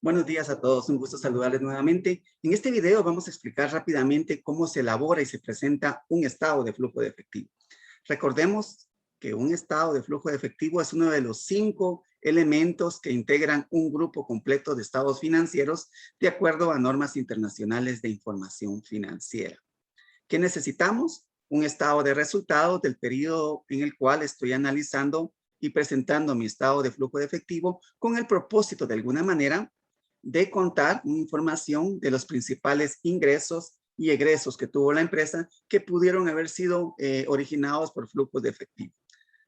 Buenos días a todos, un gusto saludarles nuevamente. En este video vamos a explicar rápidamente cómo se elabora y se presenta un estado de flujo de efectivo. Recordemos que un estado de flujo de efectivo es uno de los 5 elementos que integran un grupo completo de estados financieros de acuerdo a normas internacionales de información financiera. ¿Qué necesitamos? Un estado de resultados del periodo en el cual estoy analizando y presentando mi estado de flujo de efectivo con el propósito de alguna manera de contar información de los principales ingresos y egresos que tuvo la empresa que pudieron haber sido originados por flujos de efectivo.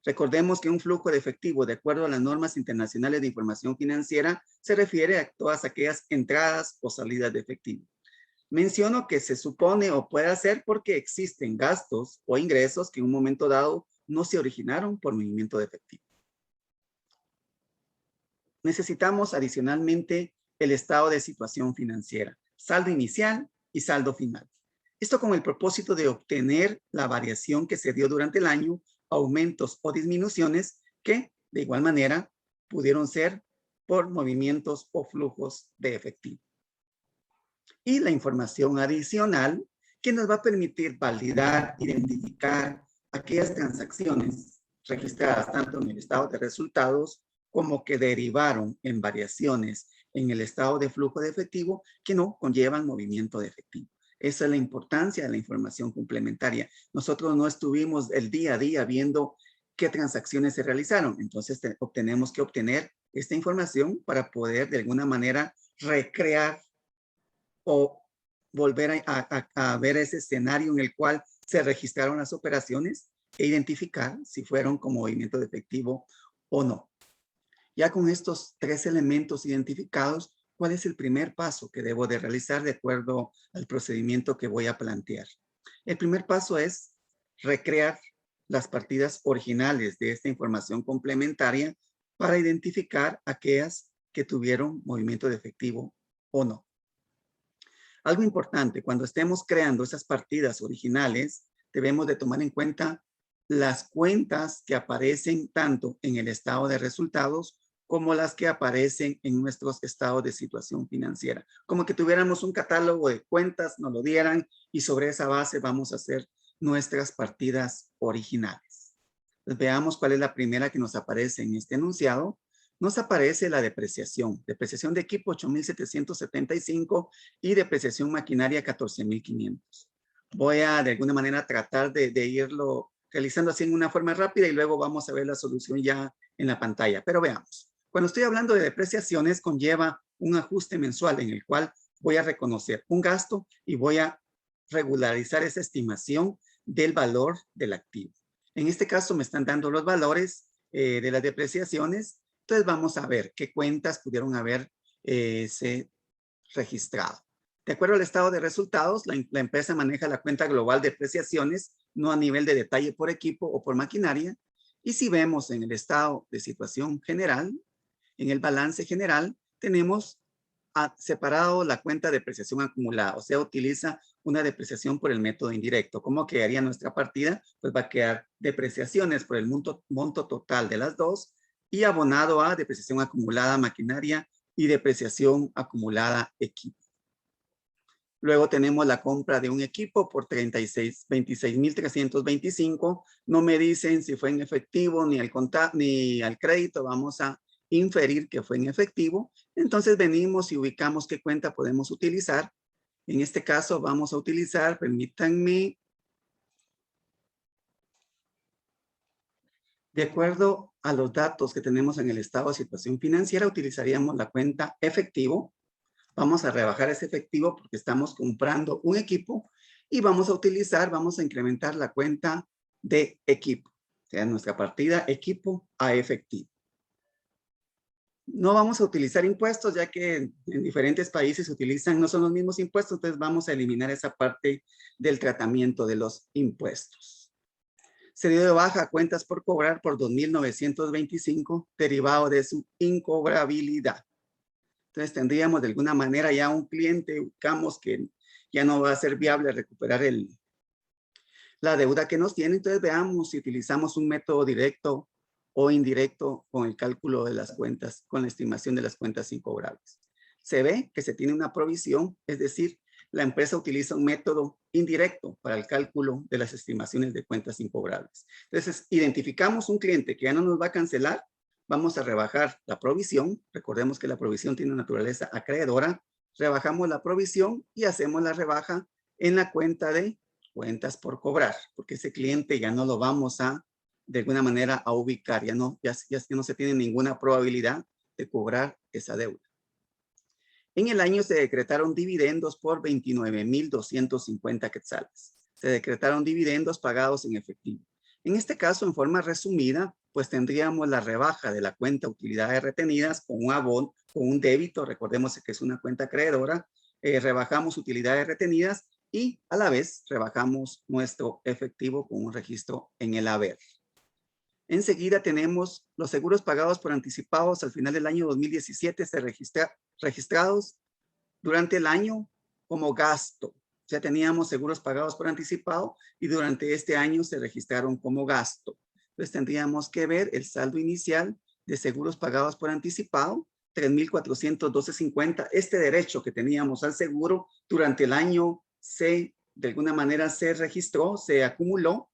Recordemos que un flujo de efectivo, de acuerdo a las normas internacionales de información financiera, se refiere a todas aquellas entradas o salidas de efectivo. Menciono que se supone o puede ser porque existen gastos o ingresos que en un momento dado no se originaron por movimiento de efectivo. Necesitamos adicionalmente el estado de situación financiera, saldo inicial y saldo final. Esto con el propósito de obtener la variación que se dio durante el año, aumentos o disminuciones que de igual manera pudieron ser por movimientos o flujos de efectivo. Y la información adicional que nos va a permitir validar, identificar aquellas transacciones registradas tanto en el estado de resultados como que derivaron en variaciones en el estado de flujo de efectivo que no conllevan movimiento de efectivo. Esa es la importancia de la información complementaria. Nosotros no estuvimos el día a día viendo qué transacciones se realizaron. Entonces tenemos que obtener esta información para poder de alguna manera recrear o volver a ver ese escenario en el cual se registraron las operaciones e identificar si fueron con movimiento de efectivo o no. Ya con estos 3 elementos identificados, ¿cuál es el primer paso que debo de realizar de acuerdo al procedimiento que voy a plantear? El primer paso es recrear las partidas originales de esta información complementaria para identificar aquellas que tuvieron movimiento de efectivo o no. Algo importante, cuando estemos creando esas partidas originales, debemos de tomar en cuenta las cuentas que aparecen tanto en el estado de resultados como las que aparecen en nuestros estados de situación financiera. Como que tuviéramos un catálogo de cuentas, nos lo dieran y sobre esa base vamos a hacer nuestras partidas originales. Pues veamos cuál es la primera que nos aparece en este enunciado. Nos aparece la depreciación de equipo 8,775 y depreciación maquinaria 14,500. Voy a de alguna manera tratar de irlo realizando así en una forma rápida y luego vamos a ver la solución ya en la pantalla. Pero veamos, cuando estoy hablando de depreciaciones conlleva un ajuste mensual en el cual voy a reconocer un gasto y voy a regularizar esa estimación del valor del activo. En este caso me están dando los valores de las depreciaciones. Entonces vamos a ver qué cuentas pudieron haber se registrado. De acuerdo al estado de resultados, la empresa maneja la cuenta global de depreciaciones, no a nivel de detalle por equipo o por maquinaria. Y si vemos en el estado de situación general, en el balance general, tenemos separado la cuenta de depreciación acumulada, o sea, utiliza una depreciación por el método indirecto. ¿Cómo quedaría nuestra partida? Pues va a quedar depreciaciones por el monto total de las dos y abonado a depreciación acumulada maquinaria y depreciación acumulada equipo. Luego tenemos la compra de un equipo por 26,325. No me dicen si fue en efectivo ni al crédito. Vamos a inferir que fue en efectivo. Entonces venimos y ubicamos qué cuenta podemos utilizar. En este caso vamos a utilizar, permítanme, de acuerdo a los datos que tenemos en el estado de situación financiera, utilizaríamos la cuenta efectivo. Vamos a rebajar ese efectivo porque estamos comprando un equipo y vamos a incrementar la cuenta de equipo. O sea, nuestra partida equipo a efectivo. No vamos a utilizar impuestos ya que en diferentes países no son los mismos impuestos, entonces vamos a eliminar esa parte del tratamiento de los impuestos. Se dio de baja cuentas por cobrar por 2,925 derivado de su incobrabilidad. Entonces tendríamos de alguna manera ya un cliente, buscamos que ya no va a ser viable recuperar la deuda que nos tiene. Entonces veamos si utilizamos un método directo o indirecto con el cálculo de las cuentas, con la estimación de las cuentas incobrables. se ve que se tiene una provisión, es decir, la empresa utiliza un método indirecto para el cálculo de las estimaciones de cuentas incobrables. Entonces, identificamos un cliente que ya no nos va a cancelar, vamos a rebajar la provisión. Recordemos que la provisión tiene naturaleza acreedora. Rebajamos la provisión y hacemos la rebaja en la cuenta de cuentas por cobrar, porque ese cliente ya no lo vamos a, de alguna manera, a ubicar. Ya no se tiene ninguna probabilidad de cobrar esa deuda. En el año se decretaron dividendos por 29,250 quetzales. Se decretaron dividendos pagados en efectivo. En este caso, en forma resumida, pues tendríamos la rebaja de la cuenta utilidades retenidas con un abono, con un débito. Recordemos que es una cuenta acreedora. Rebajamos utilidades retenidas y a la vez rebajamos nuestro efectivo con un registro en el haber. Enseguida tenemos los seguros pagados por anticipados al final del año 2017 registrados durante el año como gasto. Ya teníamos seguros pagados por anticipado y durante este año se registraron como gasto. Entonces tendríamos que ver el saldo inicial de seguros pagados por anticipado, 3,412.50. Este derecho que teníamos al seguro durante el año de alguna manera se registró, se acumuló,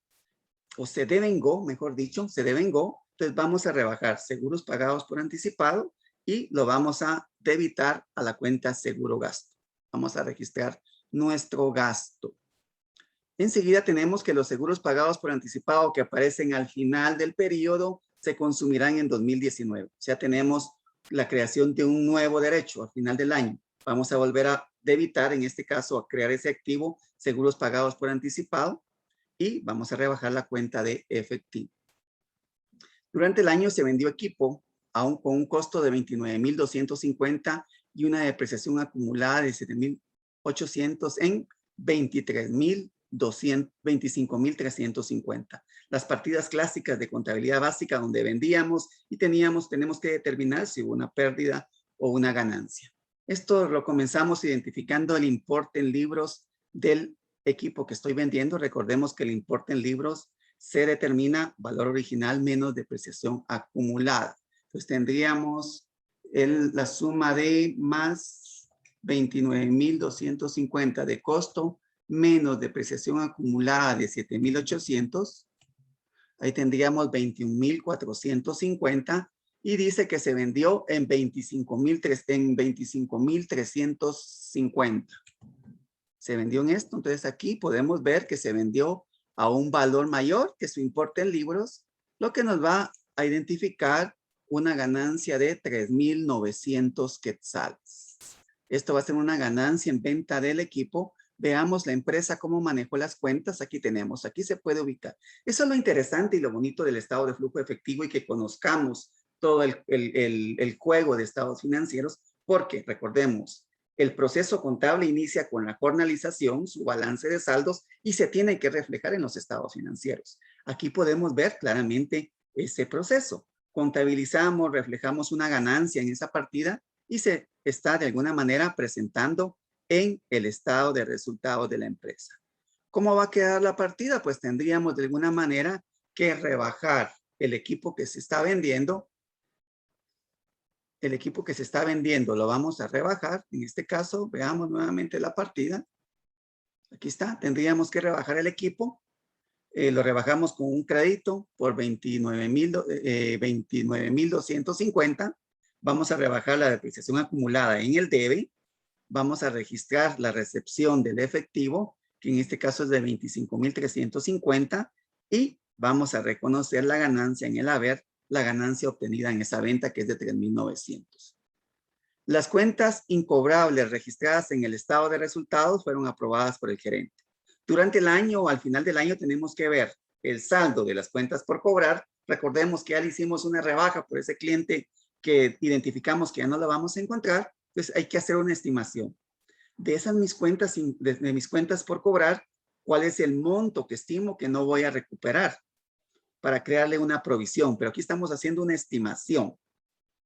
o se devengó, mejor dicho, se devengó. Entonces vamos a rebajar seguros pagados por anticipado y lo vamos a debitar a la cuenta seguro gasto. Vamos a registrar nuestro gasto. Enseguida tenemos que los seguros pagados por anticipado que aparecen al final del periodo se consumirán en 2019. O sea, tenemos la creación de un nuevo derecho al final del año. Vamos a volver a debitar, en este caso, a crear ese activo, seguros pagados por anticipado, y vamos a rebajar la cuenta de efectivo. Durante el año se vendió equipo aún con un costo de 29,250 y una depreciación acumulada de 7,800 en 25,350. Las partidas clásicas de contabilidad básica donde vendíamos y tenemos que determinar si hubo una pérdida o una ganancia. Esto lo comenzamos identificando el importe en libros del equipo que estoy vendiendo. Recordemos que el importe en libros se determina valor original menos depreciación acumulada. Entonces tendríamos la suma de más 29,250 de costo menos depreciación acumulada de 7,800. Ahí tendríamos 21,450 y dice que se vendió en 25,350. Se vendió en esto. Entonces aquí podemos ver que se vendió a un valor mayor que su importe en libros, lo que nos va a identificar una ganancia de 3,900 quetzales. Esto va a ser una ganancia en venta del equipo. Veamos la empresa cómo manejó las cuentas. Aquí tenemos, aquí se puede ubicar. Eso es lo interesante y lo bonito del estado de flujo efectivo y que conozcamos todo el juego de estados financieros, porque recordemos, el proceso contable inicia con la jornalización, su balance de saldos, y se tiene que reflejar en los estados financieros. Aquí podemos ver claramente ese proceso. Contabilizamos, reflejamos una ganancia en esa partida y se está de alguna manera presentando en el estado de resultados de la empresa. ¿Cómo va a quedar la partida? Pues tendríamos de alguna manera que rebajar el equipo que se está vendiendo. El equipo que se está vendiendo lo vamos a rebajar. En este caso, veamos nuevamente la partida. Aquí está. Tendríamos que rebajar el equipo. Lo rebajamos con un crédito por 29,250. Vamos a rebajar la depreciación acumulada en el debe. Vamos a registrar la recepción del efectivo, que en este caso es de 25,350. Y vamos a reconocer la ganancia en el haber, la ganancia obtenida en esa venta, que es de 3,900. Las cuentas incobrables registradas en el estado de resultados fueron aprobadas por el gerente. Durante el año o al final del año tenemos que ver el saldo de las cuentas por cobrar. Recordemos que ya le hicimos una rebaja por ese cliente que identificamos que ya no lo vamos a encontrar. Entonces hay que hacer una estimación. De esas mis cuentas por cobrar, ¿cuál es el monto que estimo que no voy a recuperar para crearle una provisión? Pero aquí estamos haciendo una estimación.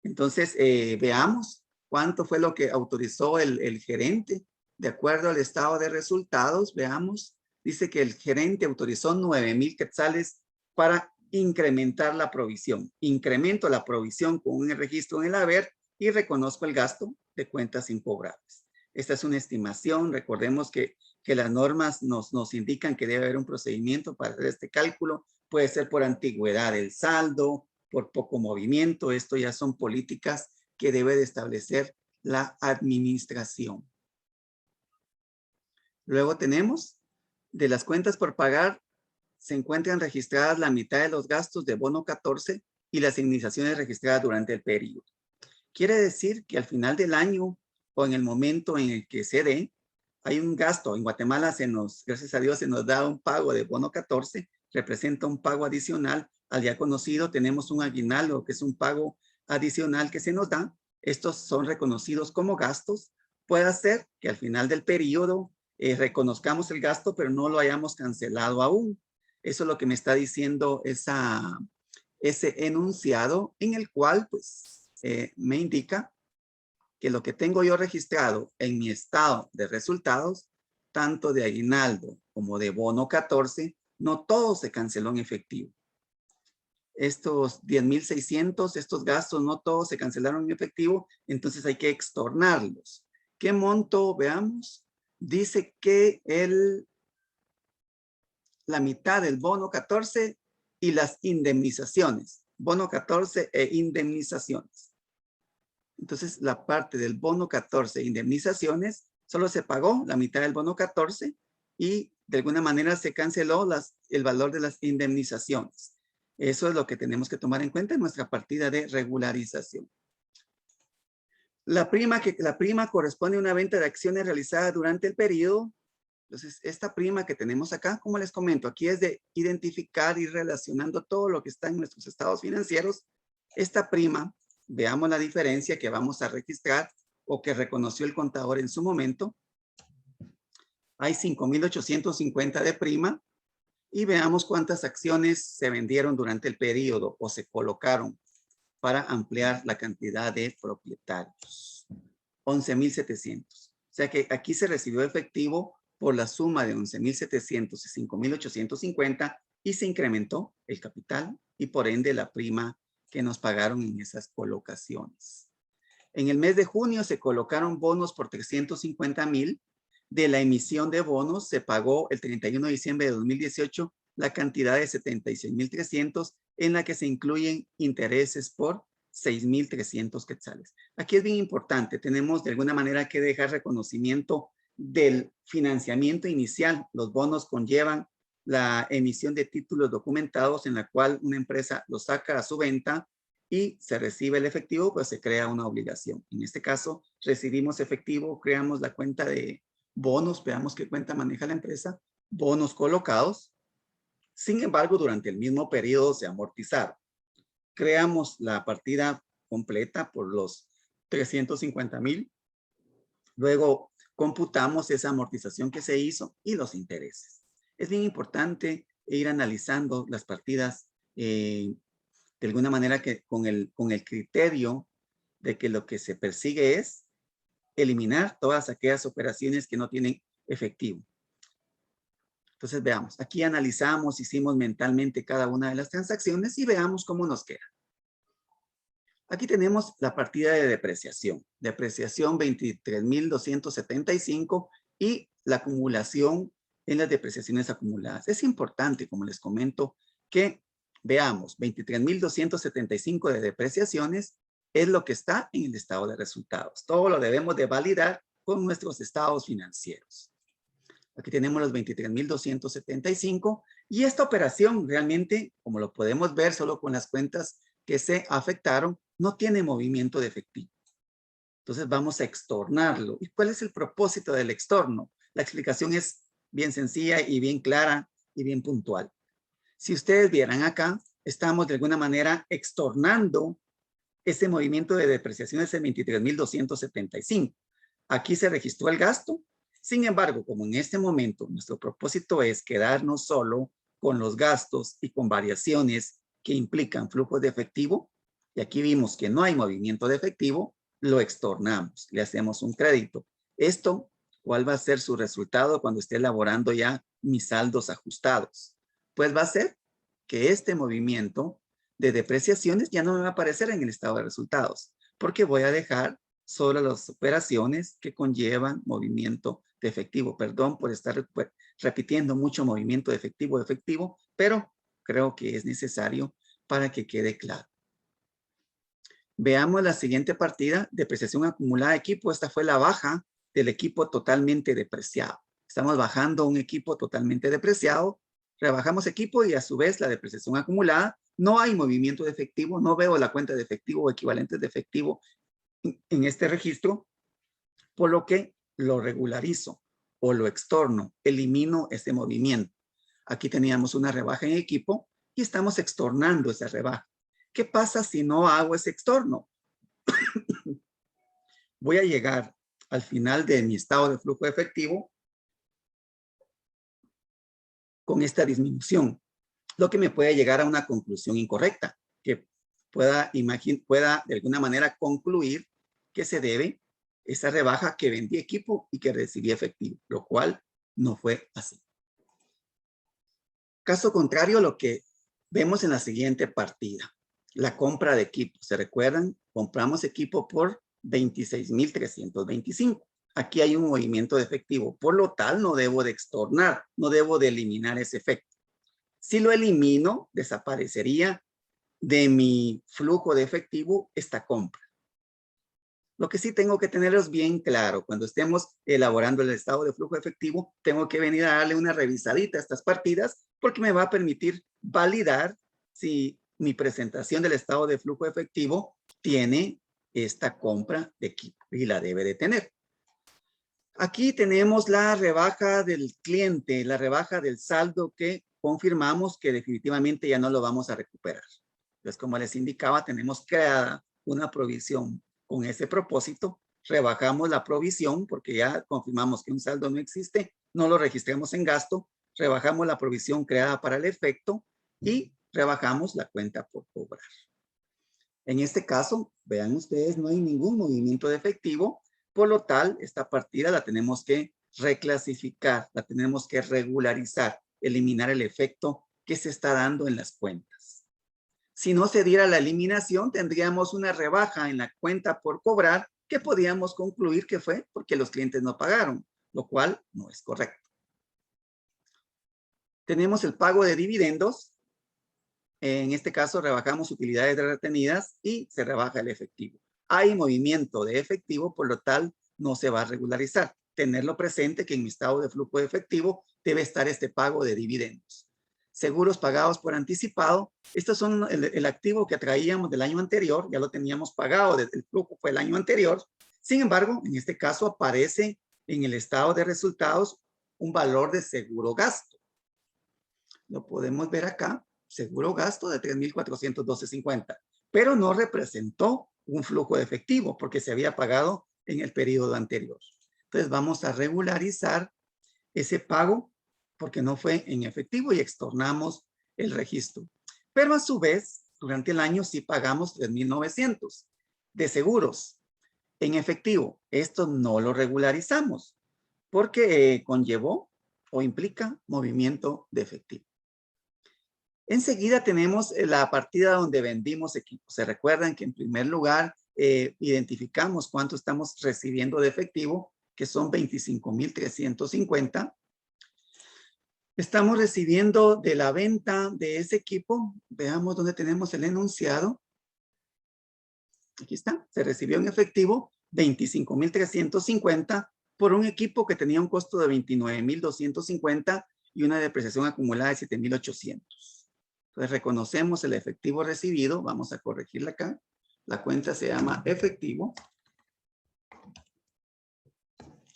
Entonces, veamos cuánto fue lo que autorizó el gerente. De acuerdo al estado de resultados, veamos, dice que el gerente autorizó 9,000 quetzales para incrementar la provisión. Incremento la provisión con un registro en el haber y reconozco el gasto de cuentas imcobrables. Esta es una estimación. Recordemos que las normas nos indican que debe haber un procedimiento para hacer este cálculo. Puede ser por antigüedad del saldo, por poco movimiento. Esto ya son políticas que debe de establecer la administración. Luego tenemos, de las cuentas por pagar, se encuentran registradas la mitad de los gastos de bono 14 y las indemnizaciones registradas durante el periodo. Quiere decir que al final del año o en el momento en el que se dé, hay un gasto. En Guatemala gracias a Dios, se nos da un pago de bono 14, representa un pago adicional al ya conocido. Tenemos un aguinaldo, que es un pago adicional que se nos da. Estos son reconocidos como gastos. Puede ser que al final del periodo reconozcamos el gasto, pero no lo hayamos cancelado aún. Eso es lo que me está diciendo ese enunciado, en el cual pues me indica que lo que tengo yo registrado en mi estado de resultados, tanto de aguinaldo como de bono 14, no todo se canceló en efectivo. Estos 10,600, estos gastos, no todos se cancelaron en efectivo, entonces hay que extornarlos. ¿Qué monto? Veamos. Dice que la mitad del bono 14 y las indemnizaciones. Bono 14 e indemnizaciones. Entonces, la parte del bono 14 indemnizaciones, solo se pagó la mitad del bono 14 y de alguna manera se canceló el valor de las indemnizaciones. Eso es lo que tenemos que tomar en cuenta en nuestra partida de regularización. La prima corresponde a una venta de acciones realizada durante el periodo. Entonces, esta prima que tenemos acá, como les comento, aquí es de identificar y relacionando todo lo que está en nuestros estados financieros. Esta prima, veamos la diferencia que vamos a registrar o que reconoció el contador en su momento. Hay 5,850 de prima y veamos cuántas acciones se vendieron durante el periodo o se colocaron para ampliar la cantidad de propietarios. 11,700. O sea que aquí se recibió efectivo por la suma de 11,700 y 5,850 y se incrementó el capital y por ende la prima que nos pagaron en esas colocaciones. En el mes de junio se colocaron bonos por 350,000. De la emisión de bonos se pagó el 31 de diciembre de 2018 la cantidad de 76,300 en la que se incluyen intereses por 6,300 quetzales. Aquí es bien importante, tenemos de alguna manera que dejar reconocimiento del financiamiento inicial. Los bonos conllevan la emisión de títulos documentados en la cual una empresa los saca a su venta y se recibe el efectivo, pues se crea una obligación. En este caso, recibimos efectivo, creamos la cuenta de bonos, veamos qué cuenta maneja la empresa, bonos colocados. Sin embargo, durante el mismo periodo se amortizaron. Creamos la partida completa por los 350,000. Luego computamos esa amortización que se hizo y los intereses. Es bien importante ir analizando las partidas de alguna manera que con el criterio de que lo que se persigue es eliminar todas aquellas operaciones que no tienen efectivo. Entonces veamos, aquí analizamos, hicimos mentalmente cada una de las transacciones y veamos cómo nos queda. Aquí tenemos la partida de depreciación. Depreciación 23,275 y la acumulación en las depreciaciones acumuladas. Es importante, como les comento, que veamos 23,275 de depreciaciones es lo que está en el estado de resultados. Todo lo debemos de validar con nuestros estados financieros. Aquí tenemos los 23,275 y esta operación realmente, como lo podemos ver solo con las cuentas que se afectaron, no tiene movimiento de efectivo. Entonces vamos a extornarlo. ¿Y cuál es el propósito del extorno? La explicación es bien sencilla y bien clara y bien puntual. Si ustedes vieran acá, estamos de alguna manera extornando ese movimiento de depreciación de 23,275. Aquí se registró el gasto. Sin embargo, como en este momento nuestro propósito es quedarnos solo con los gastos y con variaciones que implican flujos de efectivo, y aquí vimos que no hay movimiento de efectivo, lo extornamos, le hacemos un crédito. Esto, ¿cuál va a ser su resultado cuando esté elaborando ya mis saldos ajustados? Pues va a ser que este movimiento de depreciaciones ya no me va a aparecer en el estado de resultados, porque voy a dejar solo las operaciones que conllevan movimiento de efectivo. Perdón por estar repitiendo mucho movimiento de efectivo, pero creo que es necesario para que quede claro. Veamos la siguiente partida, depreciación acumulada de equipo. Esta fue la baja del equipo totalmente depreciado. Estamos bajando un equipo totalmente depreciado, rebajamos equipo y a su vez la depreciación acumulada. No hay movimiento de efectivo, no veo la cuenta de efectivo o equivalentes de efectivo en este registro, por lo que lo regularizo o lo extorno, elimino ese movimiento. Aquí teníamos una rebaja en equipo y estamos extornando esa rebaja. ¿Qué pasa si no hago ese extorno? Voy a llegar al final de mi estado de flujo de efectivo con esta disminución, lo que me puede llegar a una conclusión incorrecta, que pueda de alguna manera concluir que se debe esa rebaja que vendí equipo y que recibí efectivo, lo cual no fue así. Caso contrario, lo que vemos en la siguiente partida, la compra de equipo. ¿Se recuerdan? Compramos equipo por 26,325. Aquí hay un movimiento de efectivo, por lo tal no debo de extornar, no debo de eliminar ese efecto. Si lo elimino, desaparecería de mi flujo de efectivo esta compra. Lo que sí tengo que tenerlos bien claro, cuando estemos elaborando el estado de flujo de efectivo, tengo que venir a darle una revisadita a estas partidas porque me va a permitir validar si mi presentación del estado de flujo de efectivo tiene esta compra de equipo y la debe de tener. Aquí tenemos la rebaja del cliente, la rebaja del saldo que confirmamos que definitivamente ya no lo vamos a recuperar. Entonces, como les indicaba, tenemos creada una provisión con ese propósito. Rebajamos la provisión porque ya confirmamos que un saldo no existe, no lo registramos en gasto, rebajamos la provisión creada para el efecto y rebajamos la cuenta por cobrar. En este caso, vean ustedes, no hay ningún movimiento de efectivo. Por lo tal, esta partida la tenemos que reclasificar, la tenemos que regularizar, eliminar el efecto que se está dando en las cuentas. Si no se diera la eliminación, tendríamos una rebaja en la cuenta por cobrar que podríamos concluir que fue porque los clientes no pagaron, lo cual no es correcto. Tenemos el pago de dividendos. En este caso, rebajamos utilidades retenidas y se rebaja el efectivo. Hay movimiento de efectivo, por lo tal, no se va a regularizar. Tenerlo presente que en mi estado de flujo de efectivo debe estar este pago de dividendos. Seguros pagados por anticipado. Estos son el activo que traíamos del año anterior. Ya lo teníamos pagado desde el flujo, fue el año anterior. Sin embargo, en este caso aparece en el estado de resultados un valor de seguro gasto. Lo podemos ver acá. Seguro gasto de 3,412.50, pero no representó un flujo de efectivo porque se había pagado en el periodo anterior. Entonces vamos a regularizar ese pago porque no fue en efectivo y extornamos el registro. Pero a su vez, durante el año sí pagamos 3,900 de seguros en efectivo. Esto no lo regularizamos porque conllevó o implica movimiento de efectivo. Enseguida tenemos la partida donde vendimos equipos. Se recuerdan que en primer lugar identificamos cuánto estamos recibiendo de efectivo, que son 25,350. Estamos recibiendo de la venta de ese equipo. Veamos dónde tenemos el enunciado. Aquí está. Se recibió en efectivo 25,350 por un equipo que tenía un costo de 29,250 y una depreciación acumulada de 7,800. Entonces reconocemos el efectivo recibido. Vamos a corregirla acá. La cuenta se llama efectivo.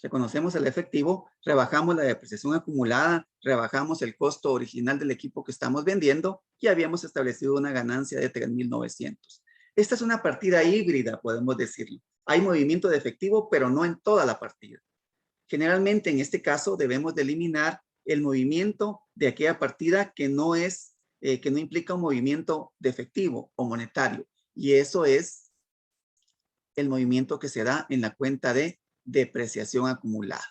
Reconocemos el efectivo, rebajamos la depreciación acumulada, rebajamos el costo original del equipo que estamos vendiendo y habíamos establecido una ganancia de 3,900. Esta es una partida híbrida, podemos decirlo. Hay movimiento de efectivo, pero no en toda la partida. Generalmente, en este caso, debemos de eliminar el movimiento de aquella partida que no implica un movimiento de efectivo o monetario. Y eso es el movimiento que se da en la cuenta de depreciación acumulada.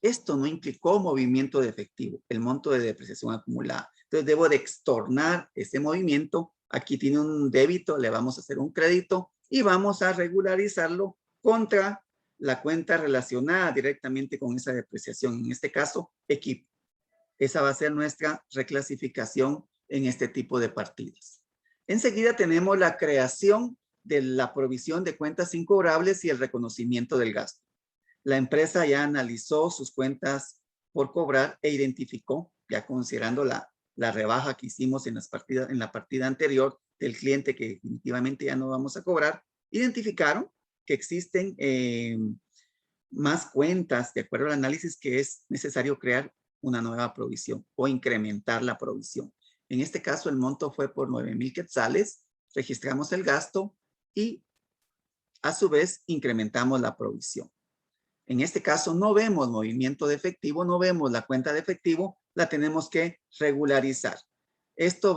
Esto no implicó movimiento de efectivo, el monto de depreciación acumulada. Entonces debo de extornar ese movimiento. Aquí tiene un débito, le vamos a hacer un crédito y vamos a regularizarlo contra la cuenta relacionada directamente con esa depreciación, en este caso, equipo. Esa va a ser nuestra reclasificación en este tipo de partidas. Enseguida tenemos la creación de la provisión de cuentas incobrables y el reconocimiento del gasto. La empresa ya analizó sus cuentas por cobrar e identificó, ya considerando la rebaja que hicimos en la partida anterior del cliente que definitivamente ya no vamos a cobrar, identificaron que existen más cuentas de acuerdo al análisis que es necesario crear una nueva provisión o incrementar la provisión. En este caso el monto fue por 9,000 quetzales, registramos el gasto y a su vez incrementamos la provisión. En este caso no vemos movimiento de efectivo, no vemos la cuenta de efectivo, la tenemos que regularizar. Esto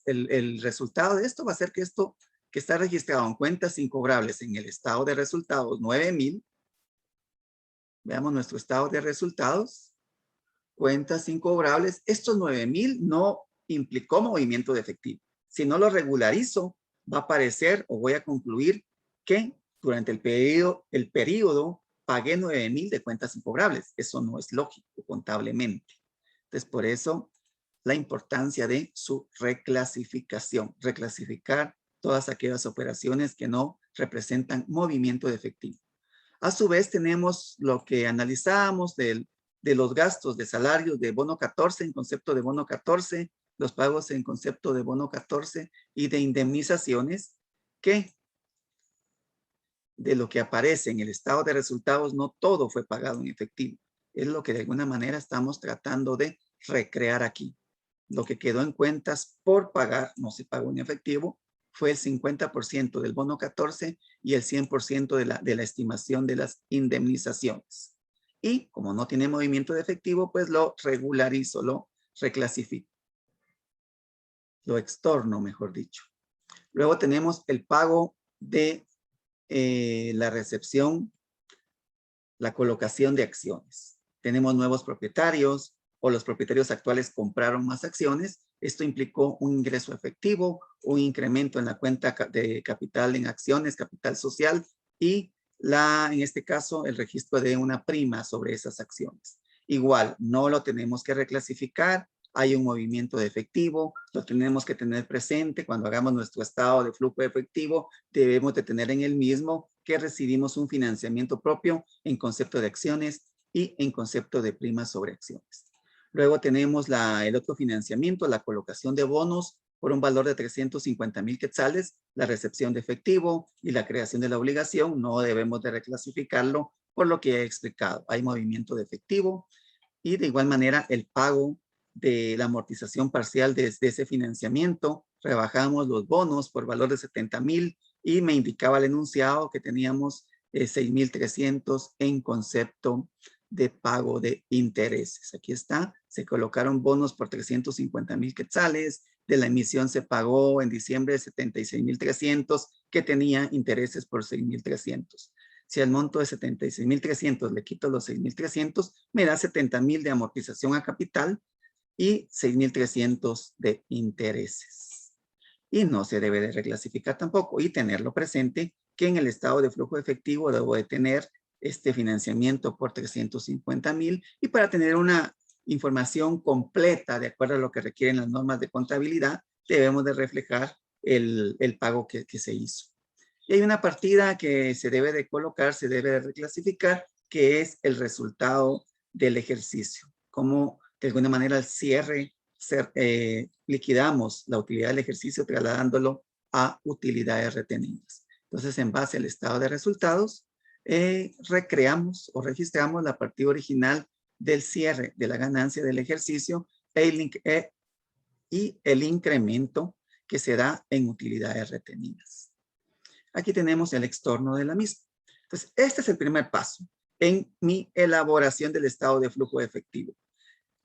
el resultado de esto va a ser que esto que está registrado en cuentas incobrables en el estado de resultados 9,000, veamos nuestro estado de resultados, cuentas incobrables, estos 9,000 no implicó movimiento de efectivo. Si no lo regularizo, va a aparecer o voy a concluir que durante el periodo pagué 9,000 de cuentas incobrables. Eso no es lógico contablemente. Entonces, por eso la importancia de su reclasificación. Reclasificar todas aquellas operaciones que no representan movimiento de efectivo. A su vez, tenemos lo que analizábamos de los gastos de salarios de bono 14 en concepto de bono 14, los pagos en concepto de bono 14 y de indemnizaciones que de lo que aparece en el estado de resultados, no todo fue pagado en efectivo. Es lo que de alguna manera estamos tratando de recrear aquí. Lo que quedó en cuentas por pagar, no se pagó en efectivo, fue el 50% del bono 14 y el 100% de la estimación de las indemnizaciones. Y como no tiene movimiento de efectivo, pues lo regularizo, lo reclasifico. Lo extorno, mejor dicho. Luego tenemos el pago de la recepción, la colocación de acciones. Tenemos nuevos propietarios o los propietarios actuales compraron más acciones. Esto implicó un ingreso efectivo, un incremento en la cuenta de capital en acciones, capital social y en este caso el registro de una prima sobre esas acciones. Igual, no lo tenemos que reclasificar, hay un movimiento de efectivo, lo tenemos que tener presente cuando hagamos nuestro estado de flujo de efectivo, debemos de tener en el mismo que recibimos un financiamiento propio en concepto de acciones y en concepto de primas sobre acciones. Luego tenemos el otro financiamiento, la colocación de bonos por un valor de 350,000 quetzales, la recepción de efectivo y la creación de la obligación. No debemos de reclasificarlo por lo que he explicado. Hay movimiento de efectivo y de igual manera el pago de la amortización parcial de ese financiamiento. Rebajamos los bonos por valor de 70,000 y me indicaba el enunciado que teníamos 6,300 en concepto de pago de intereses. Aquí está, se colocaron bonos por 350,000 quetzales, de la emisión se pagó en diciembre de 76,300 que tenía intereses por 6,300. Si al monto de 76,300 le quito los 6,300, me da 70,000 de amortización a capital y 6,300 de intereses. Y no se debe de reclasificar tampoco y tenerlo presente que en el estado de flujo efectivo debo de tener este financiamiento por 350,000 y para tener una información completa de acuerdo a lo que requieren las normas de contabilidad, debemos de reflejar el pago que se hizo. Y hay una partida que se debe de colocar, se debe de reclasificar, que es el resultado del ejercicio. Como de alguna manera al cierre liquidamos la utilidad del ejercicio trasladándolo a utilidades retenidas. Entonces, en base al estado de resultados, recreamos o registramos la partida original del cierre de la ganancia del ejercicio y el incremento que se da en utilidades retenidas. Aquí tenemos el extorno de la misma. Entonces, este es el primer paso en mi elaboración del estado de flujo de efectivo.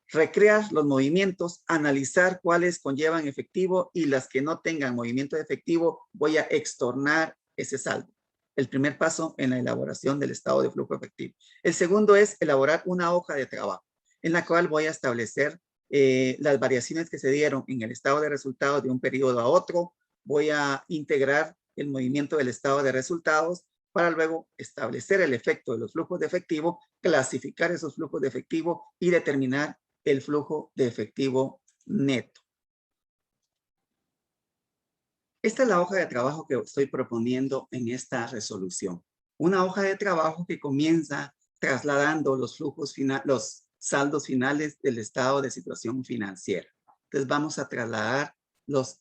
Recrear los movimientos, analizar cuáles conllevan efectivo y las que no tengan movimiento de efectivo, voy a extornar ese saldo. El primer paso en la elaboración del estado de flujo efectivo. El segundo es elaborar una hoja de trabajo en la cual voy a establecer las variaciones que se dieron en el estado de resultados de un periodo a otro. Voy a integrar el movimiento del estado de resultados para luego establecer el efecto de los flujos de efectivo, clasificar esos flujos de efectivo y determinar el flujo de efectivo neto. Esta es la hoja de trabajo que estoy proponiendo en esta resolución. Una hoja de trabajo que comienza trasladando los flujos finales, los saldos finales del estado de situación financiera. Entonces vamos a trasladar los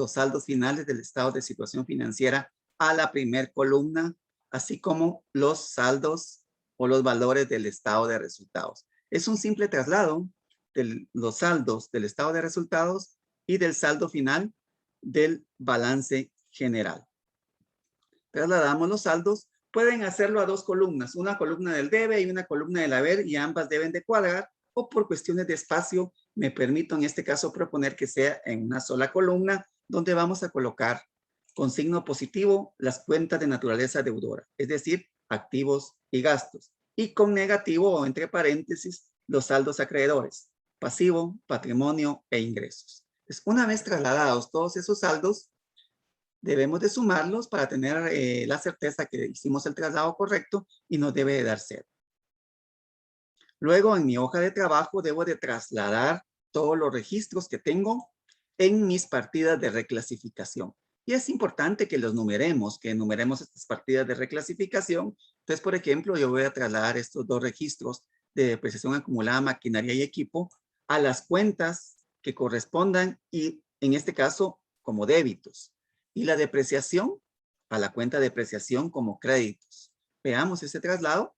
saldos finales del estado de situación financiera a la primer columna, así como los saldos o los valores del estado de resultados. Es un simple traslado de los saldos del estado de resultados y del saldo final del balance general. Trasladamos los saldos. Pueden hacerlo a dos columnas, una columna del debe y una columna del haber, y ambas deben de cuadrar, o por cuestiones de espacio me permito en este caso proponer que sea en una sola columna, donde vamos a colocar con signo positivo las cuentas de naturaleza deudora, es decir, activos y gastos, y con negativo o entre paréntesis los saldos acreedores, pasivo, patrimonio e ingresos. Pues una vez trasladados todos esos saldos, debemos de sumarlos para tener la certeza que hicimos el traslado correcto y nos debe de dar cero. Luego en mi hoja de trabajo debo de trasladar todos los registros que tengo en mis partidas de reclasificación. Y es importante que los numeremos, que enumeremos estas partidas de reclasificación. Entonces, por ejemplo, yo voy a trasladar estos dos registros de depreciación acumulada, maquinaria y equipo a las cuentas que correspondan y en este caso como débitos. Y la depreciación a la cuenta de depreciación como créditos. Veamos ese traslado.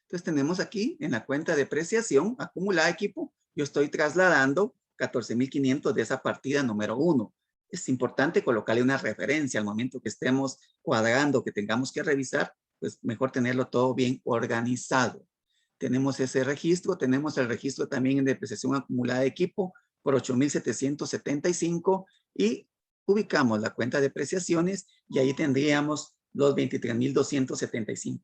Entonces tenemos aquí en la cuenta de depreciación acumulada equipo, yo estoy trasladando 14,500 de esa partida número 1. Es importante colocarle una referencia al momento que estemos cuadrando, que tengamos que revisar, pues mejor tenerlo todo bien organizado. Tenemos ese registro, tenemos el registro también en depreciación acumulada de equipo por 8,775 y ubicamos la cuenta de depreciaciones y ahí tendríamos los 23,275.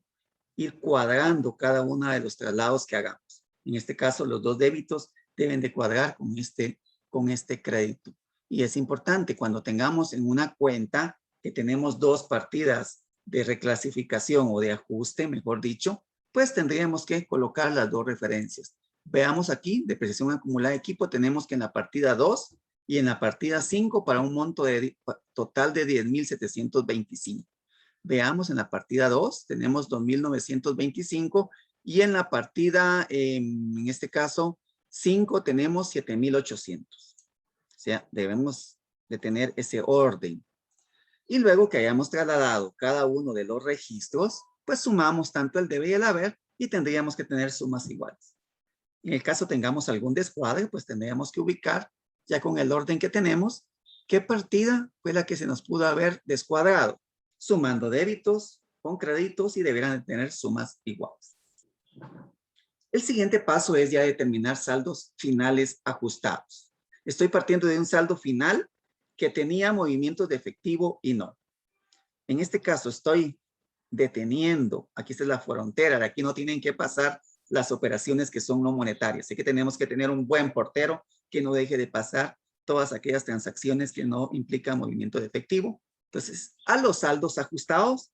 Ir cuadrando cada uno de los traslados que hagamos. En este caso, los dos débitos deben de cuadrar con este crédito. Y es importante cuando tengamos en una cuenta que tenemos dos partidas de reclasificación o de ajuste, mejor dicho, pues tendríamos que colocar las dos referencias. Veamos aquí, depreciación acumulada de equipo, tenemos que en la partida 2 y en la partida 5 para un monto total de 10,725. Veamos en la partida 2, tenemos 2,925 y en la partida, en este caso, 5 tenemos 7,800. O sea, debemos de tener ese orden. Y luego que hayamos trasladado cada uno de los registros, pues sumamos tanto el debe y el haber y tendríamos que tener sumas iguales. En el caso tengamos algún descuadre, pues tendríamos que ubicar, ya con el orden que tenemos, qué partida fue la que se nos pudo haber descuadrado, sumando débitos con créditos y deberán de tener sumas iguales. El siguiente paso es ya determinar saldos finales ajustados. Estoy partiendo de un saldo final que tenía movimientos de efectivo y no. En este caso estoy deteniendo, aquí está la frontera, de aquí no tienen que pasar las operaciones que son no monetarias. Así que tenemos que tener un buen portero que no deje de pasar todas aquellas transacciones que no implican movimiento de efectivo. Entonces, a los saldos ajustados,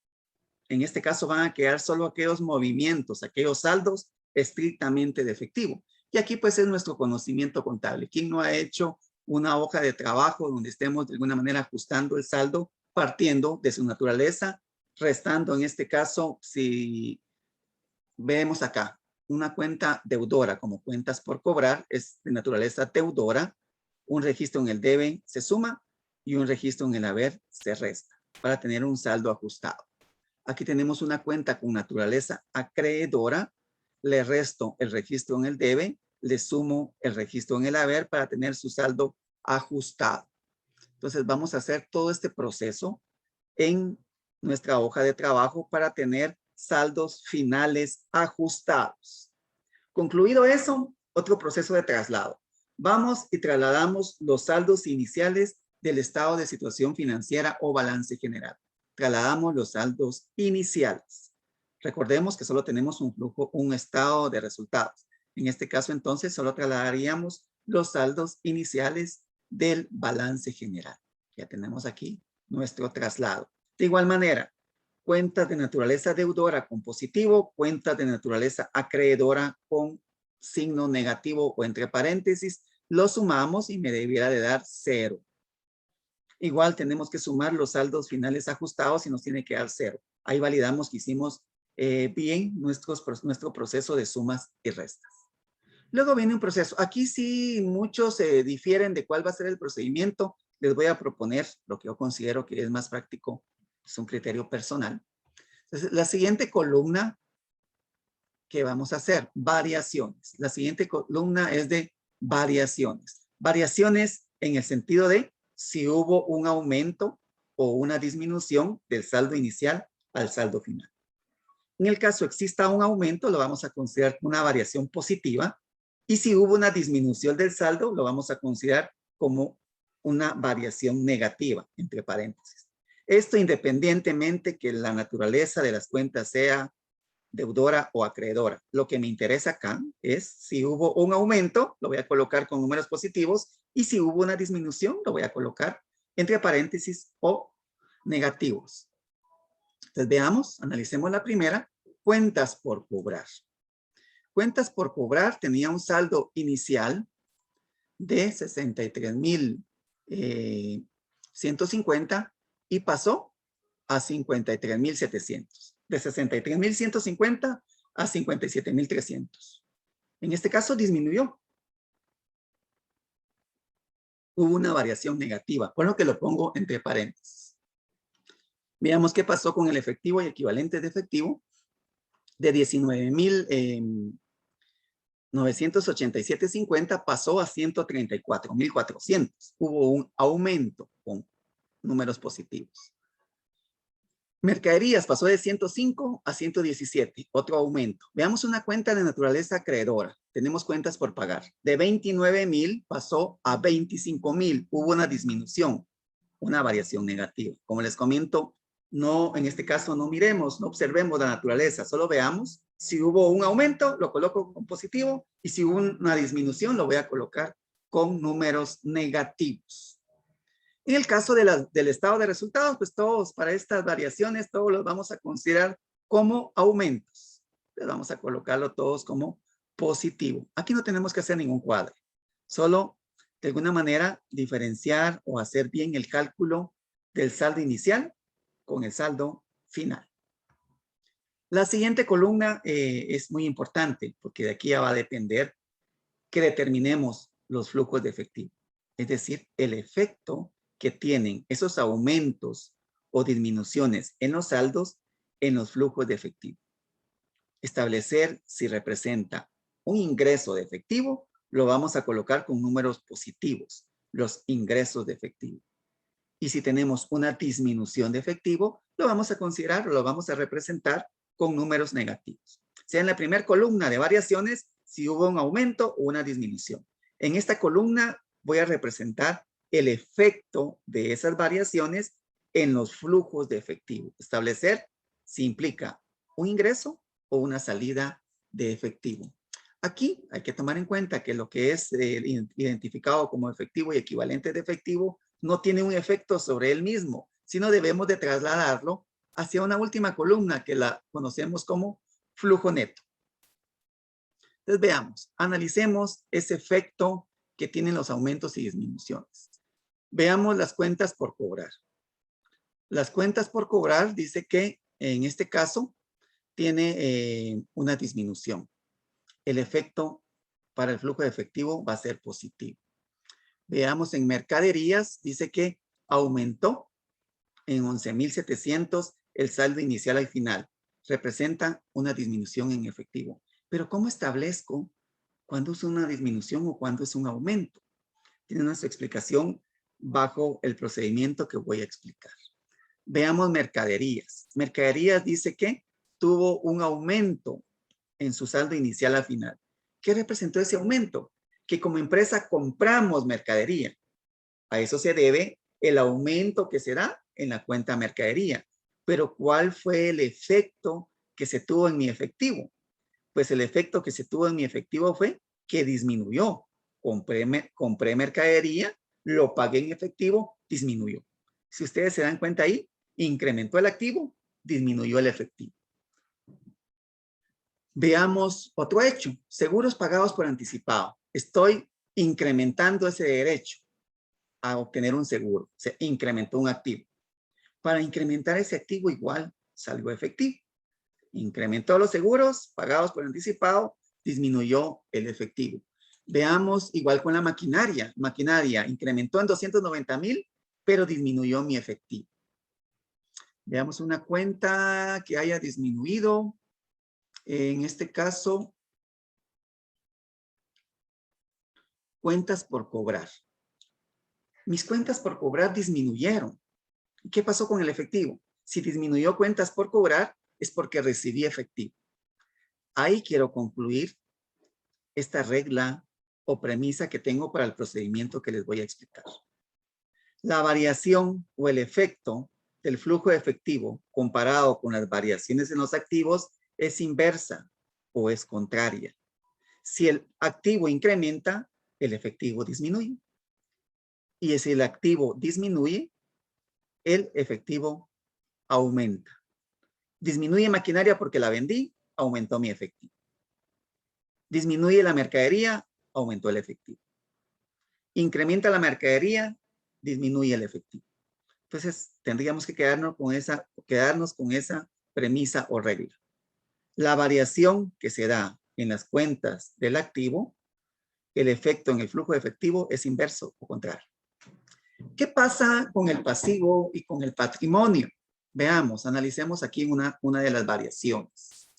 en este caso van a quedar solo aquellos movimientos, aquellos saldos estrictamente de efectivo. Y aquí pues es nuestro conocimiento contable. ¿Quién no ha hecho una hoja de trabajo donde estemos de alguna manera ajustando el saldo partiendo de su naturaleza, restando en este caso, si vemos acá, una cuenta deudora como cuentas por cobrar es de naturaleza deudora, un registro en el debe se suma y un registro en el haber se resta para tener un saldo ajustado. Aquí tenemos una cuenta con naturaleza acreedora, le resto el registro en el debe, le sumo el registro en el haber para tener su saldo ajustado. Entonces vamos a hacer todo este proceso en nuestra hoja de trabajo para tener saldos finales ajustados. Concluido eso, otro proceso de traslado. Vamos y trasladamos los saldos iniciales del estado de situación financiera o balance general. Trasladamos los saldos iniciales. Recordemos que solo tenemos un flujo, un estado de resultados. En este caso, entonces, solo trasladaríamos los saldos iniciales del balance general. Ya tenemos aquí nuestro traslado. De igual manera, cuentas de naturaleza deudora con positivo, cuentas de naturaleza acreedora con signo negativo o entre paréntesis, lo sumamos y me debiera de dar 0. Igual tenemos que sumar los saldos finales ajustados y nos tiene que dar 0. Ahí validamos que hicimos bien nuestro proceso de sumas y restas. Luego viene un proceso. Aquí sí muchos difieren de cuál va a ser el procedimiento. Les voy a proponer lo que yo considero que es más práctico. Es un criterio personal. Entonces, la siguiente columna que vamos a hacer, variaciones. La siguiente columna es de variaciones. Variaciones en el sentido de si hubo un aumento o una disminución del saldo inicial al saldo final. En el caso exista un aumento, lo vamos a considerar una variación positiva. Y si hubo una disminución del saldo, lo vamos a considerar como una variación negativa, entre paréntesis. Esto independientemente que la naturaleza de las cuentas sea deudora o acreedora. Lo que me interesa acá es si hubo un aumento, lo voy a colocar con números positivos, y si hubo una disminución, lo voy a colocar entre paréntesis o negativos. Entonces veamos, analicemos la primera, cuentas por cobrar. Cuentas por cobrar tenía un saldo inicial de 63,150 y pasó a 53,700. De 63,150 a 57,300. En este caso disminuyó. Hubo una variación negativa, por lo que lo pongo entre paréntesis. Veamos qué pasó con el efectivo y equivalente de efectivo. De 19,987.50 pasó a 134,400. Hubo un aumento con números positivos. Mercaderías pasó de 105 a 117, otro aumento. Veamos una cuenta de naturaleza acreedora. Tenemos cuentas por pagar. De 29,000 pasó a 25,000. Hubo una disminución, una variación negativa. Como les comento, no, en este caso no miremos, no observemos la naturaleza, solo veamos si hubo un aumento, lo coloco con positivo, y si hubo una disminución, lo voy a colocar con números negativos. En el caso del estado de resultados, pues todos para estas variaciones, todos los vamos a considerar como aumentos. Les vamos a colocarlo todos como positivo. Aquí no tenemos que hacer ningún cuadro. Solo, de alguna manera, diferenciar o hacer bien el cálculo del saldo inicial con el saldo final. La siguiente columna es muy importante porque de aquí ya va a depender que determinemos los flujos de efectivo. Es decir, el efecto que tienen esos aumentos o disminuciones en los saldos en los flujos de efectivo. Establecer si representa un ingreso de efectivo, lo vamos a colocar con números positivos, los ingresos de efectivo. Y si tenemos una disminución de efectivo, lo vamos a considerar o lo vamos a representar con números negativos. Sea en la primera columna de variaciones, si hubo un aumento o una disminución. En esta columna voy a representar el efecto de esas variaciones en los flujos de efectivo. Establecer si implica un ingreso o una salida de efectivo. Aquí hay que tomar en cuenta que lo que es identificado como efectivo y equivalente de efectivo no tiene un efecto sobre él mismo, sino debemos de trasladarlo hacia una última columna que la conocemos como flujo neto. Entonces veamos, analicemos ese efecto que tienen los aumentos y disminuciones. Veamos las cuentas por cobrar. Las cuentas por cobrar dice que en este caso tiene una disminución. El efecto para el flujo de efectivo va a ser positivo. Veamos en mercaderías, dice que aumentó en 11,700 el saldo inicial al final. Representa una disminución en efectivo. Pero ¿cómo establezco cuándo es una disminución o cuándo es un aumento? Tiene nuestra explicación bajo el procedimiento que voy a explicar. Veamos mercaderías. Mercaderías dice que tuvo un aumento en su saldo inicial al final. ¿Qué representó ese aumento? Que como empresa compramos mercadería. A eso se debe el aumento que se da en la cuenta mercadería. Pero ¿cuál fue el efecto que se tuvo en mi efectivo? Pues el efecto que se tuvo en mi efectivo fue que disminuyó. Compré mercadería, lo pagué en efectivo, disminuyó. Si ustedes se dan cuenta ahí, incrementó el activo, disminuyó el efectivo. Veamos otro hecho, seguros pagados por anticipado. Estoy incrementando ese derecho a obtener un seguro. Se incrementó un activo. Para incrementar ese activo igual salió efectivo. Incrementó los seguros pagados por anticipado, disminuyó el efectivo. Veamos igual con la maquinaria. Maquinaria incrementó en 290,000, pero disminuyó mi efectivo. Veamos una cuenta que haya disminuido. En este caso, cuentas por cobrar. Mis cuentas por cobrar disminuyeron. ¿Qué pasó con el efectivo? Si disminuyó cuentas por cobrar, es porque recibí efectivo. Ahí quiero concluir esta regla o premisa que tengo para el procedimiento que les voy a explicar. La variación o el efecto del flujo de efectivo comparado con las variaciones en los activos es inversa o es contraria. Si el activo incrementa, el efectivo disminuye. Y si el activo disminuye, el efectivo aumenta. Disminuye maquinaria porque la vendí, aumentó mi efectivo. Disminuye la mercadería, aumentó el efectivo. Incrementa la mercadería, disminuye el efectivo. Entonces, tendríamos que quedarnos con esa premisa o regla. La variación que se da en las cuentas del activo, el efecto en el flujo de efectivo es inverso o contrario. ¿Qué pasa con el pasivo y con el patrimonio? Veamos, analicemos aquí una de las variaciones.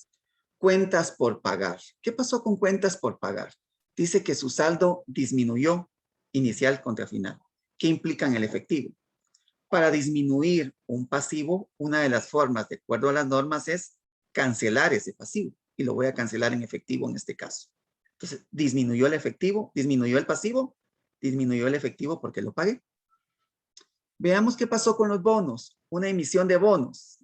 Cuentas por pagar. ¿Qué pasó con cuentas por pagar? Dice que su saldo disminuyó inicial contra final. ¿Qué implica en el efectivo? Para disminuir un pasivo, una de las formas, de acuerdo a las normas, es cancelar ese pasivo. Y lo voy a cancelar en efectivo en este caso. Entonces, disminuyó el efectivo, disminuyó el pasivo, disminuyó el efectivo porque lo pagué. Veamos qué pasó con los bonos. Una emisión de bonos.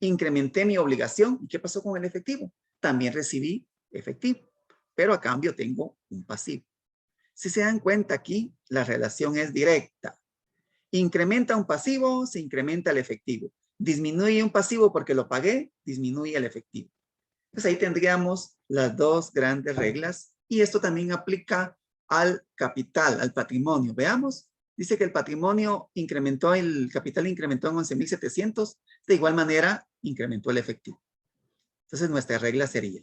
Incrementé mi obligación. ¿Y qué pasó con el efectivo? También recibí efectivo, pero a cambio tengo un pasivo. Si se dan cuenta aquí, la relación es directa. Incrementa un pasivo, se incrementa el efectivo. Disminuye un pasivo porque lo pagué, disminuye el efectivo. Pues ahí tendríamos las dos grandes reglas y esto también aplica al capital, al patrimonio. Veamos, dice que el patrimonio incrementó, el capital incrementó en 11,700, de igual manera incrementó el efectivo. Entonces nuestra regla sería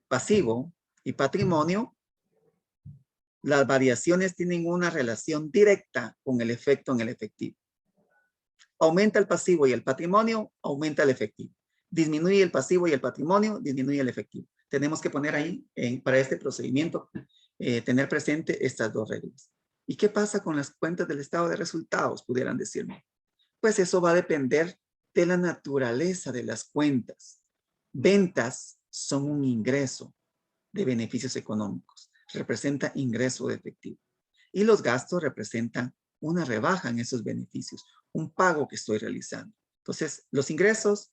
pasivo y patrimonio. Las variaciones tienen una relación directa con el efecto en el efectivo. Aumenta el pasivo y el patrimonio, aumenta el efectivo. Disminuye el pasivo y el patrimonio, disminuye el efectivo. Tenemos que poner ahí, para este procedimiento, tener presente estas dos reglas. ¿Y qué pasa con las cuentas del estado de resultados? Pudieran decirme. Pues eso va a depender de la naturaleza de las cuentas. Ventas son un ingreso de beneficios económicos. Representa ingreso de efectivo. Y los gastos representan una rebaja en esos beneficios, un pago que estoy realizando. Entonces, los ingresos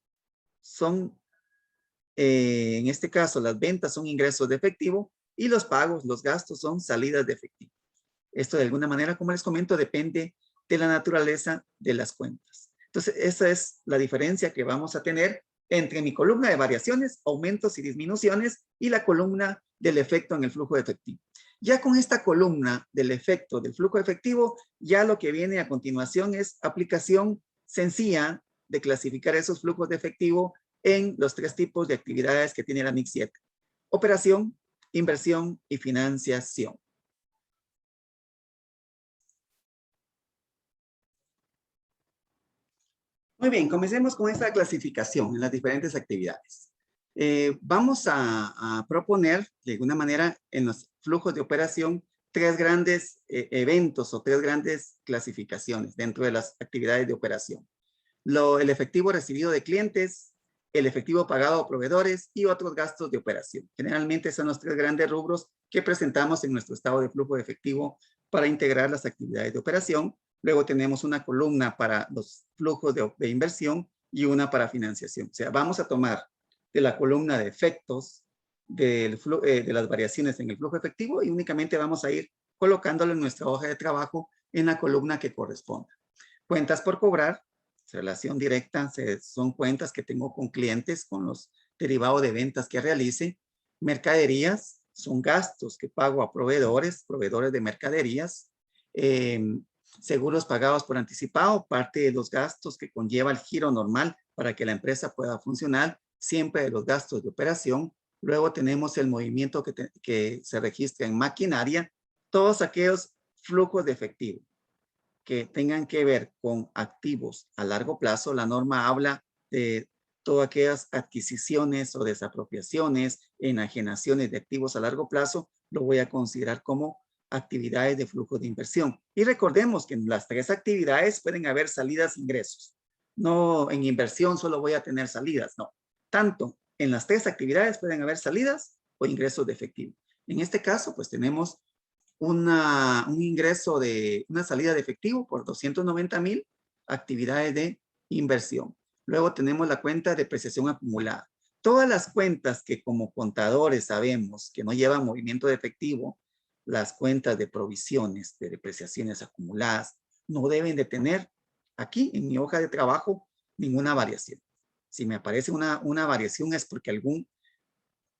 son, en este caso, las ventas son ingresos de efectivo y los pagos, los gastos son salidas de efectivo. Esto de alguna manera, como les comento, depende de la naturaleza de las cuentas. Entonces, esa es la diferencia que vamos a tener entre mi columna de variaciones, aumentos y disminuciones y la columna del efecto en el flujo de efectivo. Ya con esta columna del efecto del flujo efectivo, ya lo que viene a continuación es aplicación sencilla de clasificar esos flujos de efectivo en los tres tipos de actividades que tiene la MIC 7. Operación, inversión y financiación. Muy bien, comencemos con esta clasificación en las diferentes actividades. Vamos a proponer, de alguna manera, en los flujos de operación, tres grandes eventos o tres grandes clasificaciones dentro de las actividades de operación. El efectivo recibido de clientes, el efectivo pagado a proveedores y otros gastos de operación. Generalmente son los tres grandes rubros que presentamos en nuestro estado de flujo de efectivo para integrar las actividades de operación. Luego tenemos una columna para los flujos de inversión y una para financiación. O sea, vamos a tomar de la columna de efectos de las variaciones en el flujo efectivo y únicamente vamos a ir colocándolo en nuestra hoja de trabajo en la columna que corresponda. Cuentas por cobrar, relación directa, son cuentas que tengo con clientes, con los derivados de ventas que realice. Mercaderías son gastos que pago a proveedores de mercaderías. Seguros pagados por anticipado, parte de los gastos que conlleva el giro normal para que la empresa pueda funcionar, siempre de los gastos de operación. Luego tenemos el movimiento que se registra en maquinaria, todos aquellos flujos de efectivo que tengan que ver con activos a largo plazo. La norma habla de todas aquellas adquisiciones o desapropiaciones, enajenaciones de activos a largo plazo, lo voy a considerar como actividades de flujo de inversión. Y recordemos que en las tres actividades pueden haber salidas e ingresos. No en inversión solo voy a tener salidas, no. Tanto en las tres actividades pueden haber salidas o ingresos de efectivo. En este caso, pues tenemos un ingreso de una salida de efectivo por 290,000, actividades de inversión. Luego tenemos la cuenta de depreciación acumulada. Todas las cuentas que como contadores sabemos que no llevan movimiento de efectivo, las cuentas de provisiones de depreciaciones acumuladas, no deben de tener aquí en mi hoja de trabajo ninguna variación. Si me aparece una variación es porque algún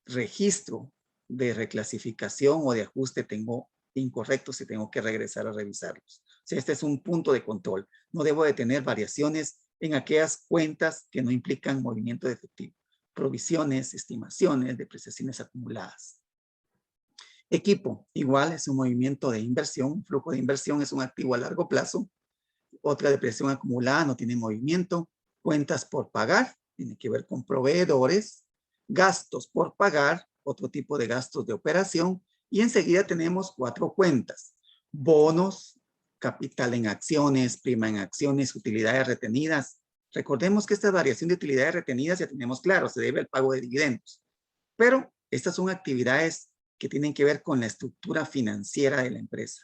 registro de reclasificación o de ajuste tengo incorrectos y tengo que regresar a revisarlos. O sea, este es un punto de control. No debo de tener variaciones en aquellas cuentas que no implican movimiento de efectivo. Provisiones, estimaciones, depreciaciones acumuladas. Equipo, igual es un movimiento de inversión. Flujo de inversión es un activo a largo plazo. Otra depreciación acumulada no tiene movimiento. Cuentas por pagar, tiene que ver con proveedores. Gastos por pagar, otro tipo de gastos de operación. Y enseguida tenemos 4 cuentas. Bonos, capital en acciones, prima en acciones, utilidades retenidas. Recordemos que esta variación de utilidades retenidas ya tenemos claro, se debe al pago de dividendos. Pero estas son actividades que tienen que ver con la estructura financiera de la empresa.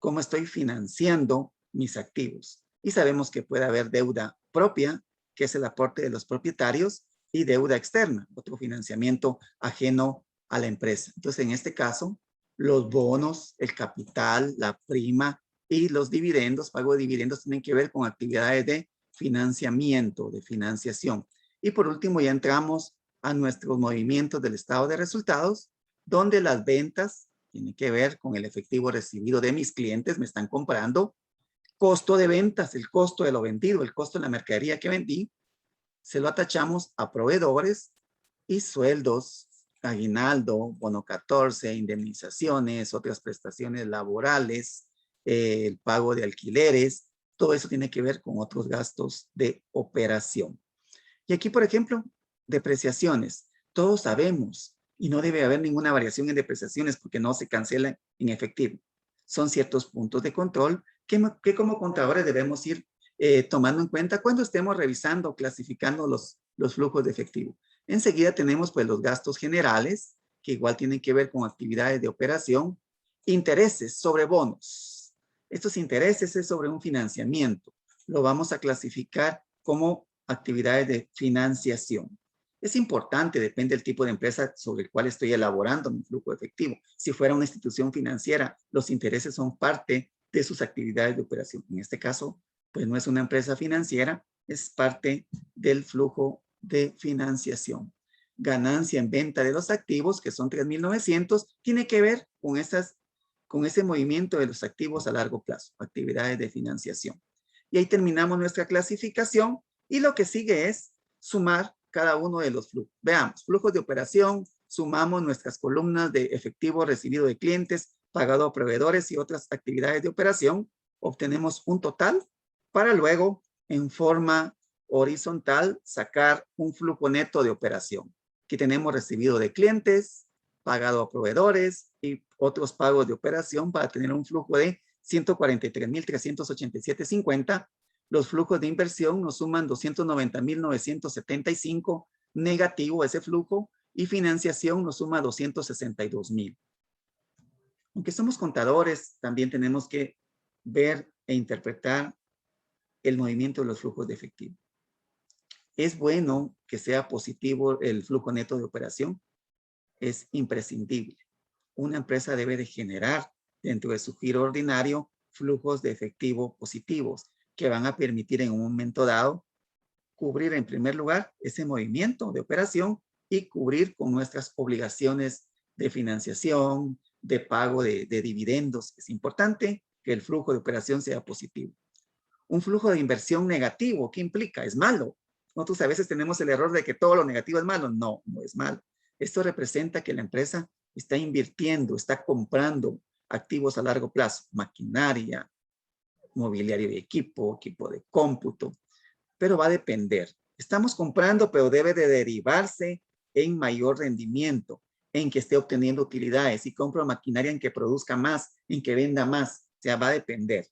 ¿Cómo estoy financiando mis activos? Y sabemos que puede haber deuda propia, que es el aporte de los propietarios, y deuda externa, otro financiamiento ajeno a la empresa. Entonces, en este caso, los bonos, el capital, la prima y los dividendos, pago de dividendos, tienen que ver con actividades de financiamiento, de financiación. Y por último, ya entramos a nuestros movimientos del estado de resultados, donde las ventas tienen que ver con el efectivo recibido de mis clientes, me están comprando. Costo de ventas, el costo de lo vendido, el costo de la mercadería que vendí, se lo atachamos a proveedores y sueldos, aguinaldo, bono 14, indemnizaciones, otras prestaciones laborales, el pago de alquileres, todo eso tiene que ver con otros gastos de operación. Y aquí, por ejemplo, depreciaciones. Todos sabemos y no debe haber ninguna variación en depreciaciones porque no se cancela en efectivo. Son ciertos puntos de control que como contadores debemos ir tomando en cuenta cuando estemos revisando, clasificando los flujos de efectivo. Enseguida tenemos pues los gastos generales, que igual tienen que ver con actividades de operación. Intereses sobre bonos. Estos intereses es sobre un financiamiento. Lo vamos a clasificar como actividades de financiación. Es importante, depende del tipo de empresa sobre el cual estoy elaborando mi flujo efectivo. Si fuera una institución financiera, los intereses son parte de sus actividades de operación. En este caso, pues no es una empresa financiera, es parte del flujo de financiación. Ganancia en venta de los activos, que son 3,900, tiene que ver con ese movimiento de los activos a largo plazo, actividades de financiación. Y ahí terminamos nuestra clasificación y lo que sigue es sumar cada uno de los flujos. Veamos, flujos de operación, sumamos nuestras columnas de efectivo recibido de clientes, pagado a proveedores y otras actividades de operación, obtenemos un total para luego en forma horizontal sacar un flujo neto de operación. Aquí tenemos recibido de clientes, pagado a proveedores y otros pagos de operación para tener un flujo de 143,387,50. Los flujos de inversión nos suman 290,975, negativo ese flujo, y financiación nos suma 262,000. Aunque somos contadores, también tenemos que ver e interpretar el movimiento de los flujos de efectivo. Es bueno que sea positivo el flujo neto de operación, es imprescindible. Una empresa debe de generar dentro de su giro ordinario flujos de efectivo positivos, que van a permitir en un momento dado cubrir en primer lugar ese movimiento de operación y cubrir con nuestras obligaciones de financiación, de pago de dividendos. Es importante que el flujo de operación sea positivo. Un flujo de inversión negativo, ¿qué implica? Es malo. Nosotros a veces tenemos el error de que todo lo negativo es malo. No, no es malo. Esto representa que la empresa está invirtiendo, está comprando activos a largo plazo, maquinaria, mobiliario y equipo de cómputo, pero va a depender. Estamos comprando, pero debe de derivarse en mayor rendimiento, en que esté obteniendo utilidades. Si compro maquinaria en que produzca más, en que venda más, o sea, va a depender.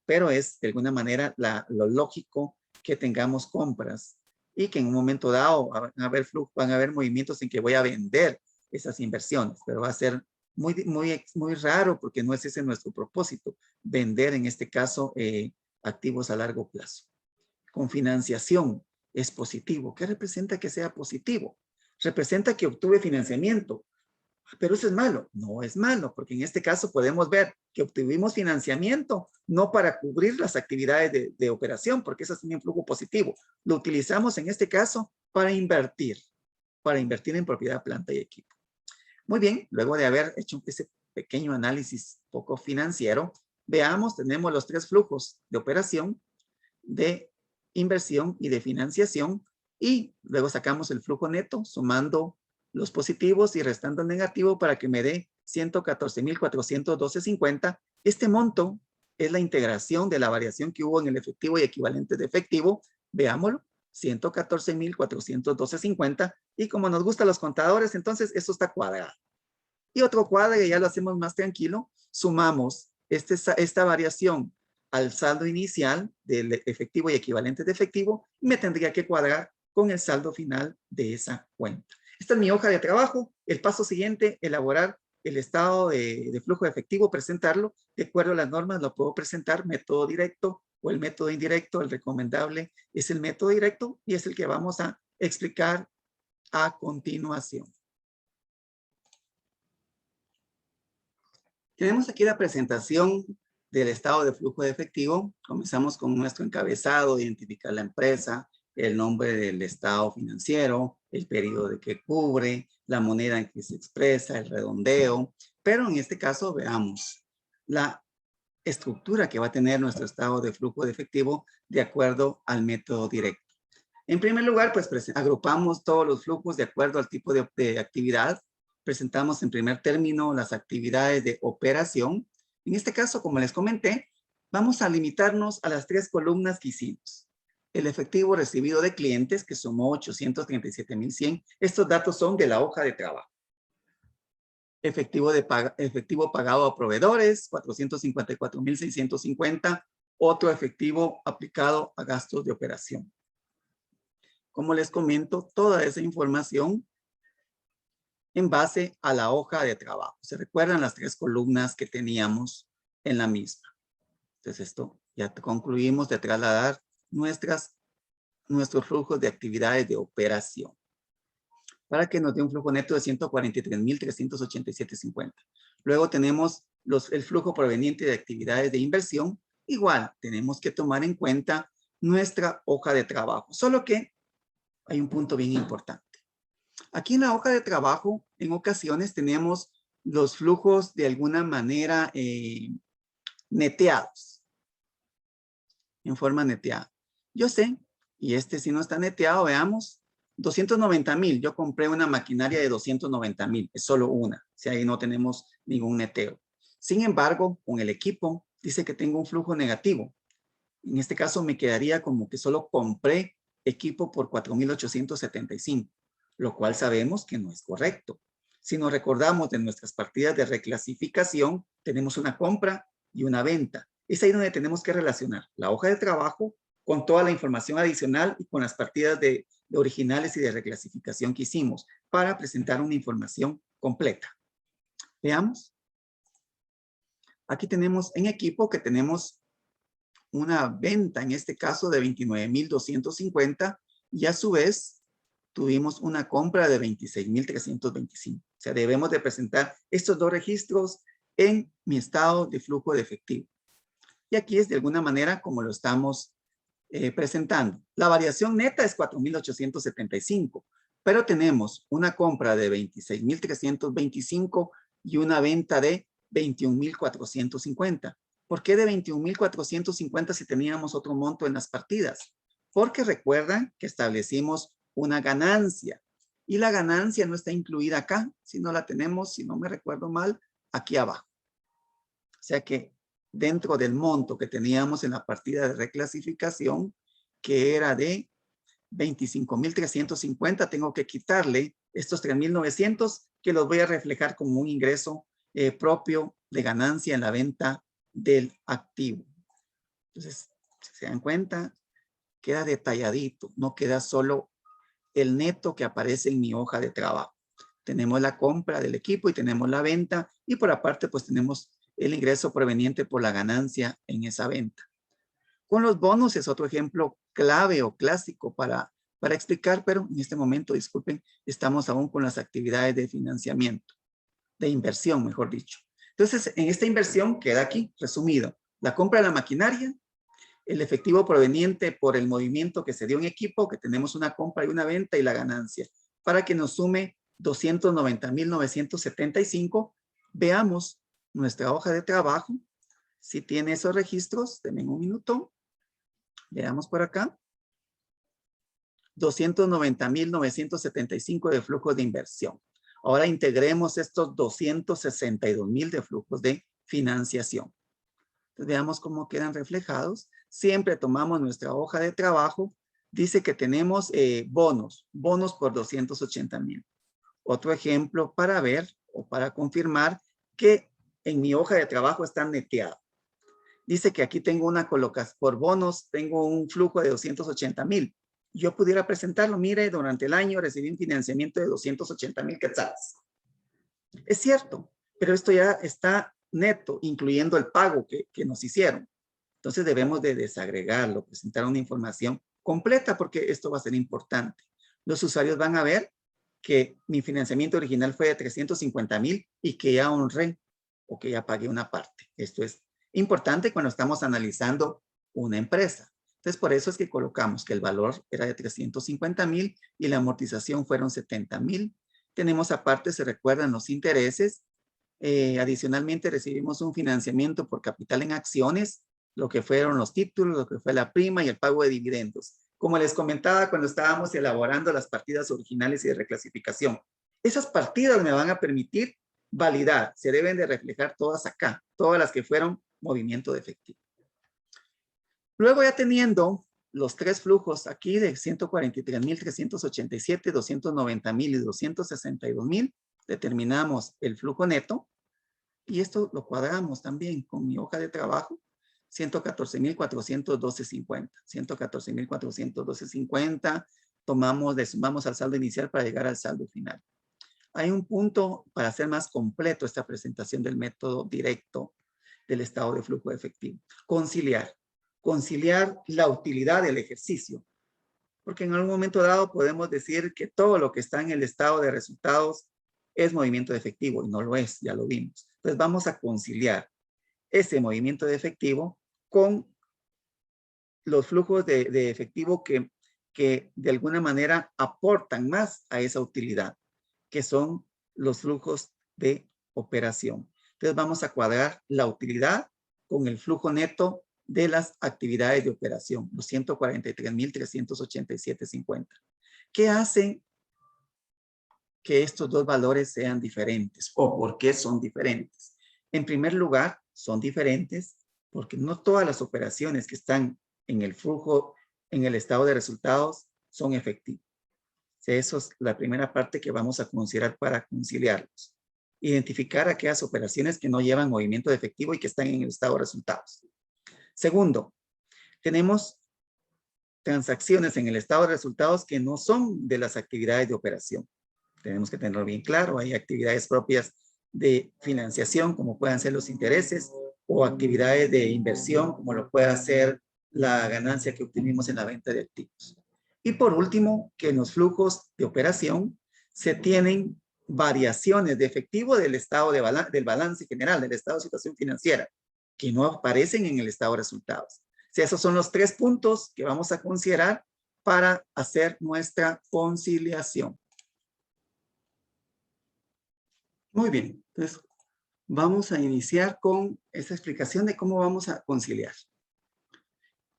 Pero es de alguna manera lo lógico que tengamos compras y que en un momento dado van a haber movimientos en que voy a vender esas inversiones, pero va a ser muy raro porque no es ese nuestro propósito, vender en este caso activos a largo plazo. Con financiación es positivo. ¿Qué representa que sea positivo? Representa que obtuve financiamiento. Pero eso es malo. No es malo, porque en este caso podemos ver que obtuvimos financiamiento no para cubrir las actividades de operación, porque eso es un flujo positivo. Lo utilizamos en este caso para invertir en propiedad, planta y equipo. Muy bien, luego de haber hecho ese pequeño análisis poco financiero, veamos, tenemos los tres flujos de operación, de inversión y de financiación, y luego sacamos el flujo neto sumando los positivos y restando el negativo para que me dé 114,412.50. Este monto es la integración de la variación que hubo en el efectivo y equivalente de efectivo. Veámoslo, 114,412.50, y como nos gustan los contadores, entonces esto está cuadrado. Y otro cuadro, ya lo hacemos más tranquilo, sumamos esta variación al saldo inicial del efectivo y equivalente de efectivo, y me tendría que cuadrar con el saldo final de esa cuenta. Esta es mi hoja de trabajo. El paso siguiente, elaborar el estado de flujo de efectivo, presentarlo. De acuerdo a las normas, lo puedo presentar método directo o el método indirecto. El recomendable es el método directo y es el que vamos a explicar a continuación. Tenemos aquí la presentación del estado de flujo de efectivo. Comenzamos con nuestro encabezado, identificar la empresa, el nombre del estado financiero, el periodo de que cubre, la moneda en que se expresa, el redondeo. Pero en este caso veamos la estructura que va a tener nuestro estado de flujo de efectivo de acuerdo al método directo. En primer lugar, pues agrupamos todos los flujos de acuerdo al tipo de actividad. Presentamos en primer término las actividades de operación. En este caso, como les comenté, vamos a limitarnos a las tres columnas que hicimos. El efectivo recibido de clientes, que sumó 837,100. Estos datos son de la hoja de trabajo. Efectivo pagado a proveedores, 454,650. Otro efectivo aplicado a gastos de operación. Como les comento, toda esa información en base a la hoja de trabajo. ¿Se recuerdan las tres columnas que teníamos en la misma? Entonces esto ya concluimos de trasladar nuestros flujos de actividades de operación para que nos dé un flujo neto de 143,387.50. Luego tenemos el flujo proveniente de actividades de inversión. Igual, tenemos que tomar en cuenta nuestra hoja de trabajo. Solo que hay un punto bien importante. Aquí en la hoja de trabajo, en ocasiones tenemos los flujos de alguna manera neteados. En forma neteada. Yo sé, y este si no está neteado, veamos, 290,000. Yo compré una maquinaria de 290,000. Es solo una. Si ahí no tenemos ningún neteo. Sin embargo, con el equipo, dice que tengo un flujo negativo. En este caso me quedaría como que solo compré equipo por 4,875, lo cual sabemos que no es correcto. Si nos recordamos de nuestras partidas de reclasificación, tenemos una compra y una venta. Es ahí donde tenemos que relacionar la hoja de trabajo con toda la información adicional y con las partidas de originales y de reclasificación que hicimos para presentar una información completa. Veamos. Aquí tenemos en equipo que tenemos una venta, en este caso, de 29,250 y a su vez tuvimos una compra de 26,325. O sea, debemos de presentar estos dos registros en mi estado de flujo de efectivo. Y aquí es de alguna manera como lo estamos presentando. La variación neta es 4,875, pero tenemos una compra de 26,325 y una venta de 21,450. ¿Por qué de 21,450 si teníamos otro monto en las partidas? Porque recuerdan que establecimos una ganancia y la ganancia no está incluida acá, si no la tenemos, si no me recuerdo mal, aquí abajo. O sea que dentro del monto que teníamos en la partida de reclasificación, que era de 25,350, tengo que quitarle estos 3,900 que los voy a reflejar como un ingreso propio de ganancia en la venta del activo. Entonces, si se dan cuenta, queda detalladito, no queda solo el neto que aparece en mi hoja de trabajo. Tenemos la compra del equipo y tenemos la venta y por aparte pues tenemos el ingreso proveniente por la ganancia en esa venta. Con los bonos es otro ejemplo clave o clásico para explicar, pero en este momento, disculpen, estamos aún con las actividades de financiamiento, de inversión, mejor dicho. Entonces, en esta inversión queda aquí resumido la compra de la maquinaria, el efectivo proveniente por el movimiento que se dio en equipo, que tenemos una compra y una venta y la ganancia, para que nos sume 290,975. Veamos nuestra hoja de trabajo. Si tiene esos registros, denme un minuto. Veamos por acá. 290,975 de flujos de inversión. Ahora integremos estos 262,000 de flujos de financiación. Entonces, veamos cómo quedan reflejados. Siempre tomamos nuestra hoja de trabajo. Dice que tenemos bonos por 280,000. Otro ejemplo para ver o para confirmar que en mi hoja de trabajo está neteado. Dice que aquí tengo una colocación por bonos, tengo un flujo de 280,000. Yo pudiera presentarlo, mire, durante el año recibí un financiamiento de 280,000 quetzales. Es cierto, pero esto ya está neto, incluyendo el pago que nos hicieron. Entonces debemos de desagregarlo, presentar una información completa porque esto va a ser importante. Los usuarios van a ver que mi financiamiento original fue de 350,000 y que ya honré o que ya pagué una parte. Esto es importante cuando estamos analizando una empresa. Entonces, por eso es que colocamos que el valor era de 350,000 y la amortización fueron 70,000. Tenemos aparte, se recuerdan los intereses. Adicionalmente, recibimos un financiamiento por capital en acciones, lo que fueron los títulos, lo que fue la prima y el pago de dividendos. Como les comentaba cuando estábamos elaborando las partidas originales y de reclasificación, esas partidas me van a permitir validar. Se deben de reflejar todas acá, todas las que fueron movimiento de efectivo. Luego ya teniendo los tres flujos aquí de 143,387, 290,000 y 262,000, determinamos el flujo neto y esto lo cuadramos también con mi hoja de trabajo. 114,412.50. 114,412.50. Le sumamos al saldo inicial para llegar al saldo final. Hay un punto para hacer más completo esta presentación del método directo del estado de flujo de efectivo. Conciliar. Conciliar la utilidad del ejercicio. Porque en algún momento dado podemos decir que todo lo que está en el estado de resultados es movimiento de efectivo y no lo es, ya lo vimos. Entonces vamos a conciliar ese movimiento de efectivo con los flujos de efectivo que de alguna manera aportan más a esa utilidad, que son los flujos de operación. Entonces vamos a cuadrar la utilidad con el flujo neto de las actividades de operación, los 143,387.50. ¿Qué hacen que estos dos valores sean diferentes o por qué son diferentes? En primer lugar, son diferentes porque no todas las operaciones que están en el flujo, en el estado de resultados, son efectivas. Eso es la primera parte que vamos a considerar para conciliarlos. Identificar aquellas operaciones que no llevan movimiento de efectivo y que están en el estado de resultados. Segundo, tenemos transacciones en el estado de resultados que no son de las actividades de operación. Tenemos que tenerlo bien claro. Hay actividades propias de financiación, como puedan ser los intereses, o actividades de inversión, como lo puede ser la ganancia que obtuvimos en la venta de activos. Y por último, que en los flujos de operación se tienen variaciones de efectivo del estado del balance general, del estado de situación financiera. que no aparecen en el estado de resultados. O sea, esos son los 3 puntos que vamos a considerar para hacer nuestra conciliación. Muy bien, entonces vamos a iniciar con esta explicación de cómo vamos a conciliar.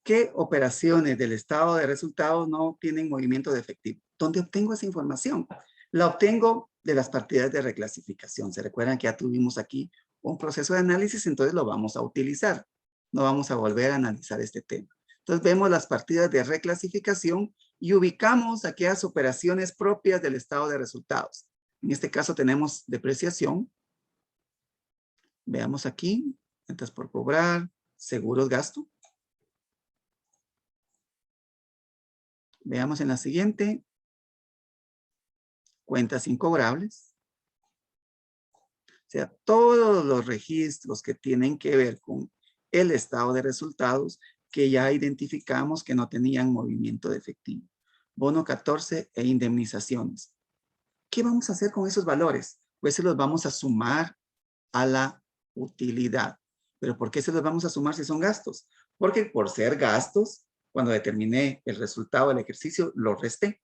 ¿Qué operaciones del estado de resultados no tienen movimiento de efectivo? ¿Dónde obtengo esa información? La obtengo de las partidas de reclasificación. ¿Se recuerdan que ya tuvimos aquí un proceso de análisis? Entonces lo vamos a utilizar. No vamos a volver a analizar este tema. Entonces vemos las partidas de reclasificación y ubicamos aquellas operaciones propias del estado de resultados. En este caso tenemos depreciación. Veamos aquí, rentas por cobrar, seguros gasto. Veamos en la siguiente, cuentas incobrables. O sea, todos los registros que tienen que ver con el estado de resultados que ya identificamos que no tenían movimiento de efectivo. Bono 14 e indemnizaciones. ¿Qué vamos a hacer con esos valores? Pues se los vamos a sumar a la utilidad. ¿Pero por qué se los vamos a sumar si son gastos? Porque por ser gastos, cuando determiné el resultado del ejercicio, lo resté.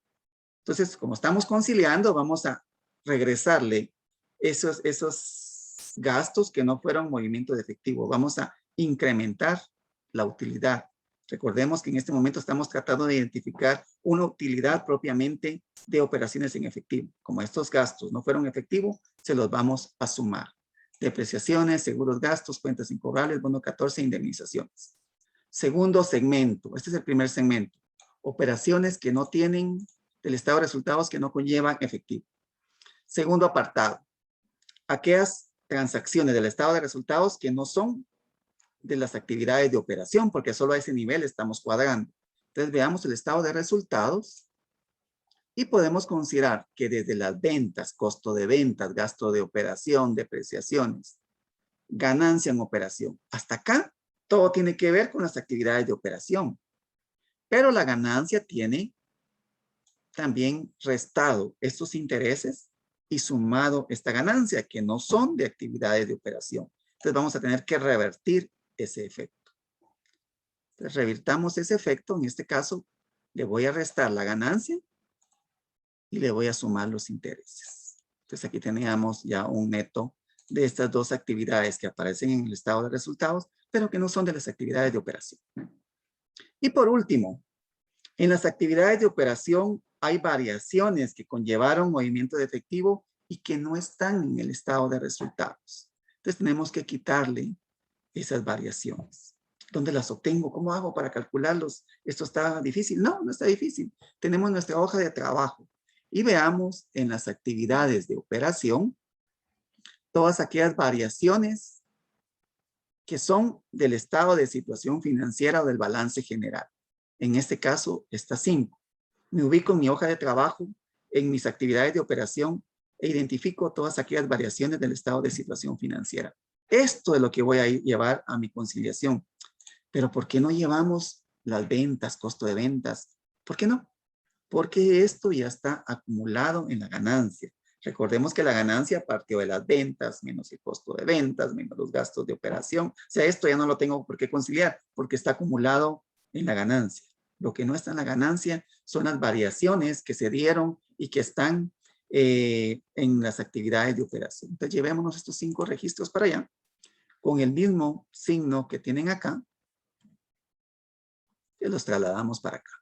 Entonces, como estamos conciliando, vamos a regresarle esos gastos que no fueron movimiento de efectivo. Vamos a incrementar la utilidad. Recordemos que en este momento estamos tratando de identificar una utilidad propiamente de operaciones en efectivo. Como estos gastos no fueron efectivos, se los vamos a sumar. Depreciaciones, seguros gastos, cuentas incobrables, bono 14, indemnizaciones. Segundo segmento, este es el primer segmento. Operaciones que no tienen del estado de resultados que no conllevan efectivo. Segundo apartado, aquellas transacciones del estado de resultados que no son de las actividades de operación, porque solo a ese nivel estamos cuadrando. Entonces veamos el estado de resultados y podemos considerar que desde las ventas, costo de ventas, gasto de operación, depreciaciones, ganancia en operación, hasta acá todo tiene que ver con las actividades de operación. Pero la ganancia tiene también restado estos intereses y sumado esta ganancia que no son de actividades de operación. Entonces vamos a tener que revertir ese efecto. Entonces revirtamos ese efecto. En este caso le voy a restar la ganancia y le voy a sumar los intereses. Entonces aquí teníamos ya un neto de estas dos actividades que aparecen en el estado de resultados, pero que no son de las actividades de operación. Y por último, en las actividades de operación hay variaciones que conllevaron movimiento de efectivo y que no están en el estado de resultados. Entonces tenemos que quitarle esas variaciones. ¿Dónde las obtengo? ¿Cómo hago para calcularlos? ¿Esto está difícil? No, no está difícil. Tenemos nuestra hoja de trabajo y veamos en las actividades de operación todas aquellas variaciones que son del estado de situación financiera o del balance general. En este caso, está 5. Me ubico en mi hoja de trabajo, en mis actividades de operación e identifico todas aquellas variaciones del estado de situación financiera. Esto es lo que voy a llevar a mi conciliación. Pero ¿por qué no llevamos las ventas, costo de ventas? ¿Por qué no? Porque esto ya está acumulado en la ganancia. Recordemos que la ganancia partió de las ventas, menos el costo de ventas, menos los gastos de operación. O sea, esto ya no lo tengo por qué conciliar, porque está acumulado en la ganancia. Lo que no está en la ganancia son las variaciones que se dieron y que están en las actividades de operación. Entonces, llevémonos estos 5 registros para allá, con el mismo signo que tienen acá, y los trasladamos para acá.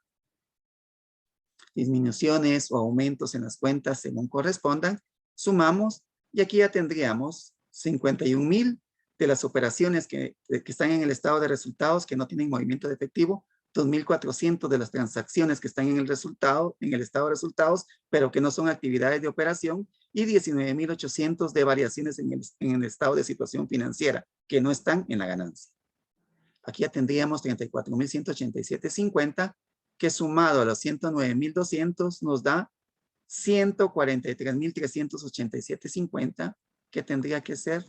Disminuciones o aumentos en las cuentas según correspondan, sumamos y aquí ya tendríamos 51,000 de las operaciones que están en el estado de resultados que no tienen movimiento de efectivo, 2,400 de las transacciones que están en el resultado, en el estado de resultados, pero que no son actividades de operación y 19,800 de variaciones en el estado de situación financiera que no están en la ganancia. Aquí ya tendríamos 34,187.50 que sumado a los 109,200 nos da 143,387.50 que tendría que ser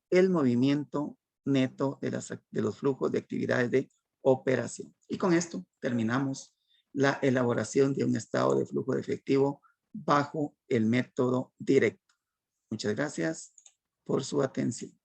el movimiento neto de los flujos de actividades de operación. Y con esto terminamos la elaboración de un estado de flujo de efectivo bajo el método directo. Muchas gracias por su atención.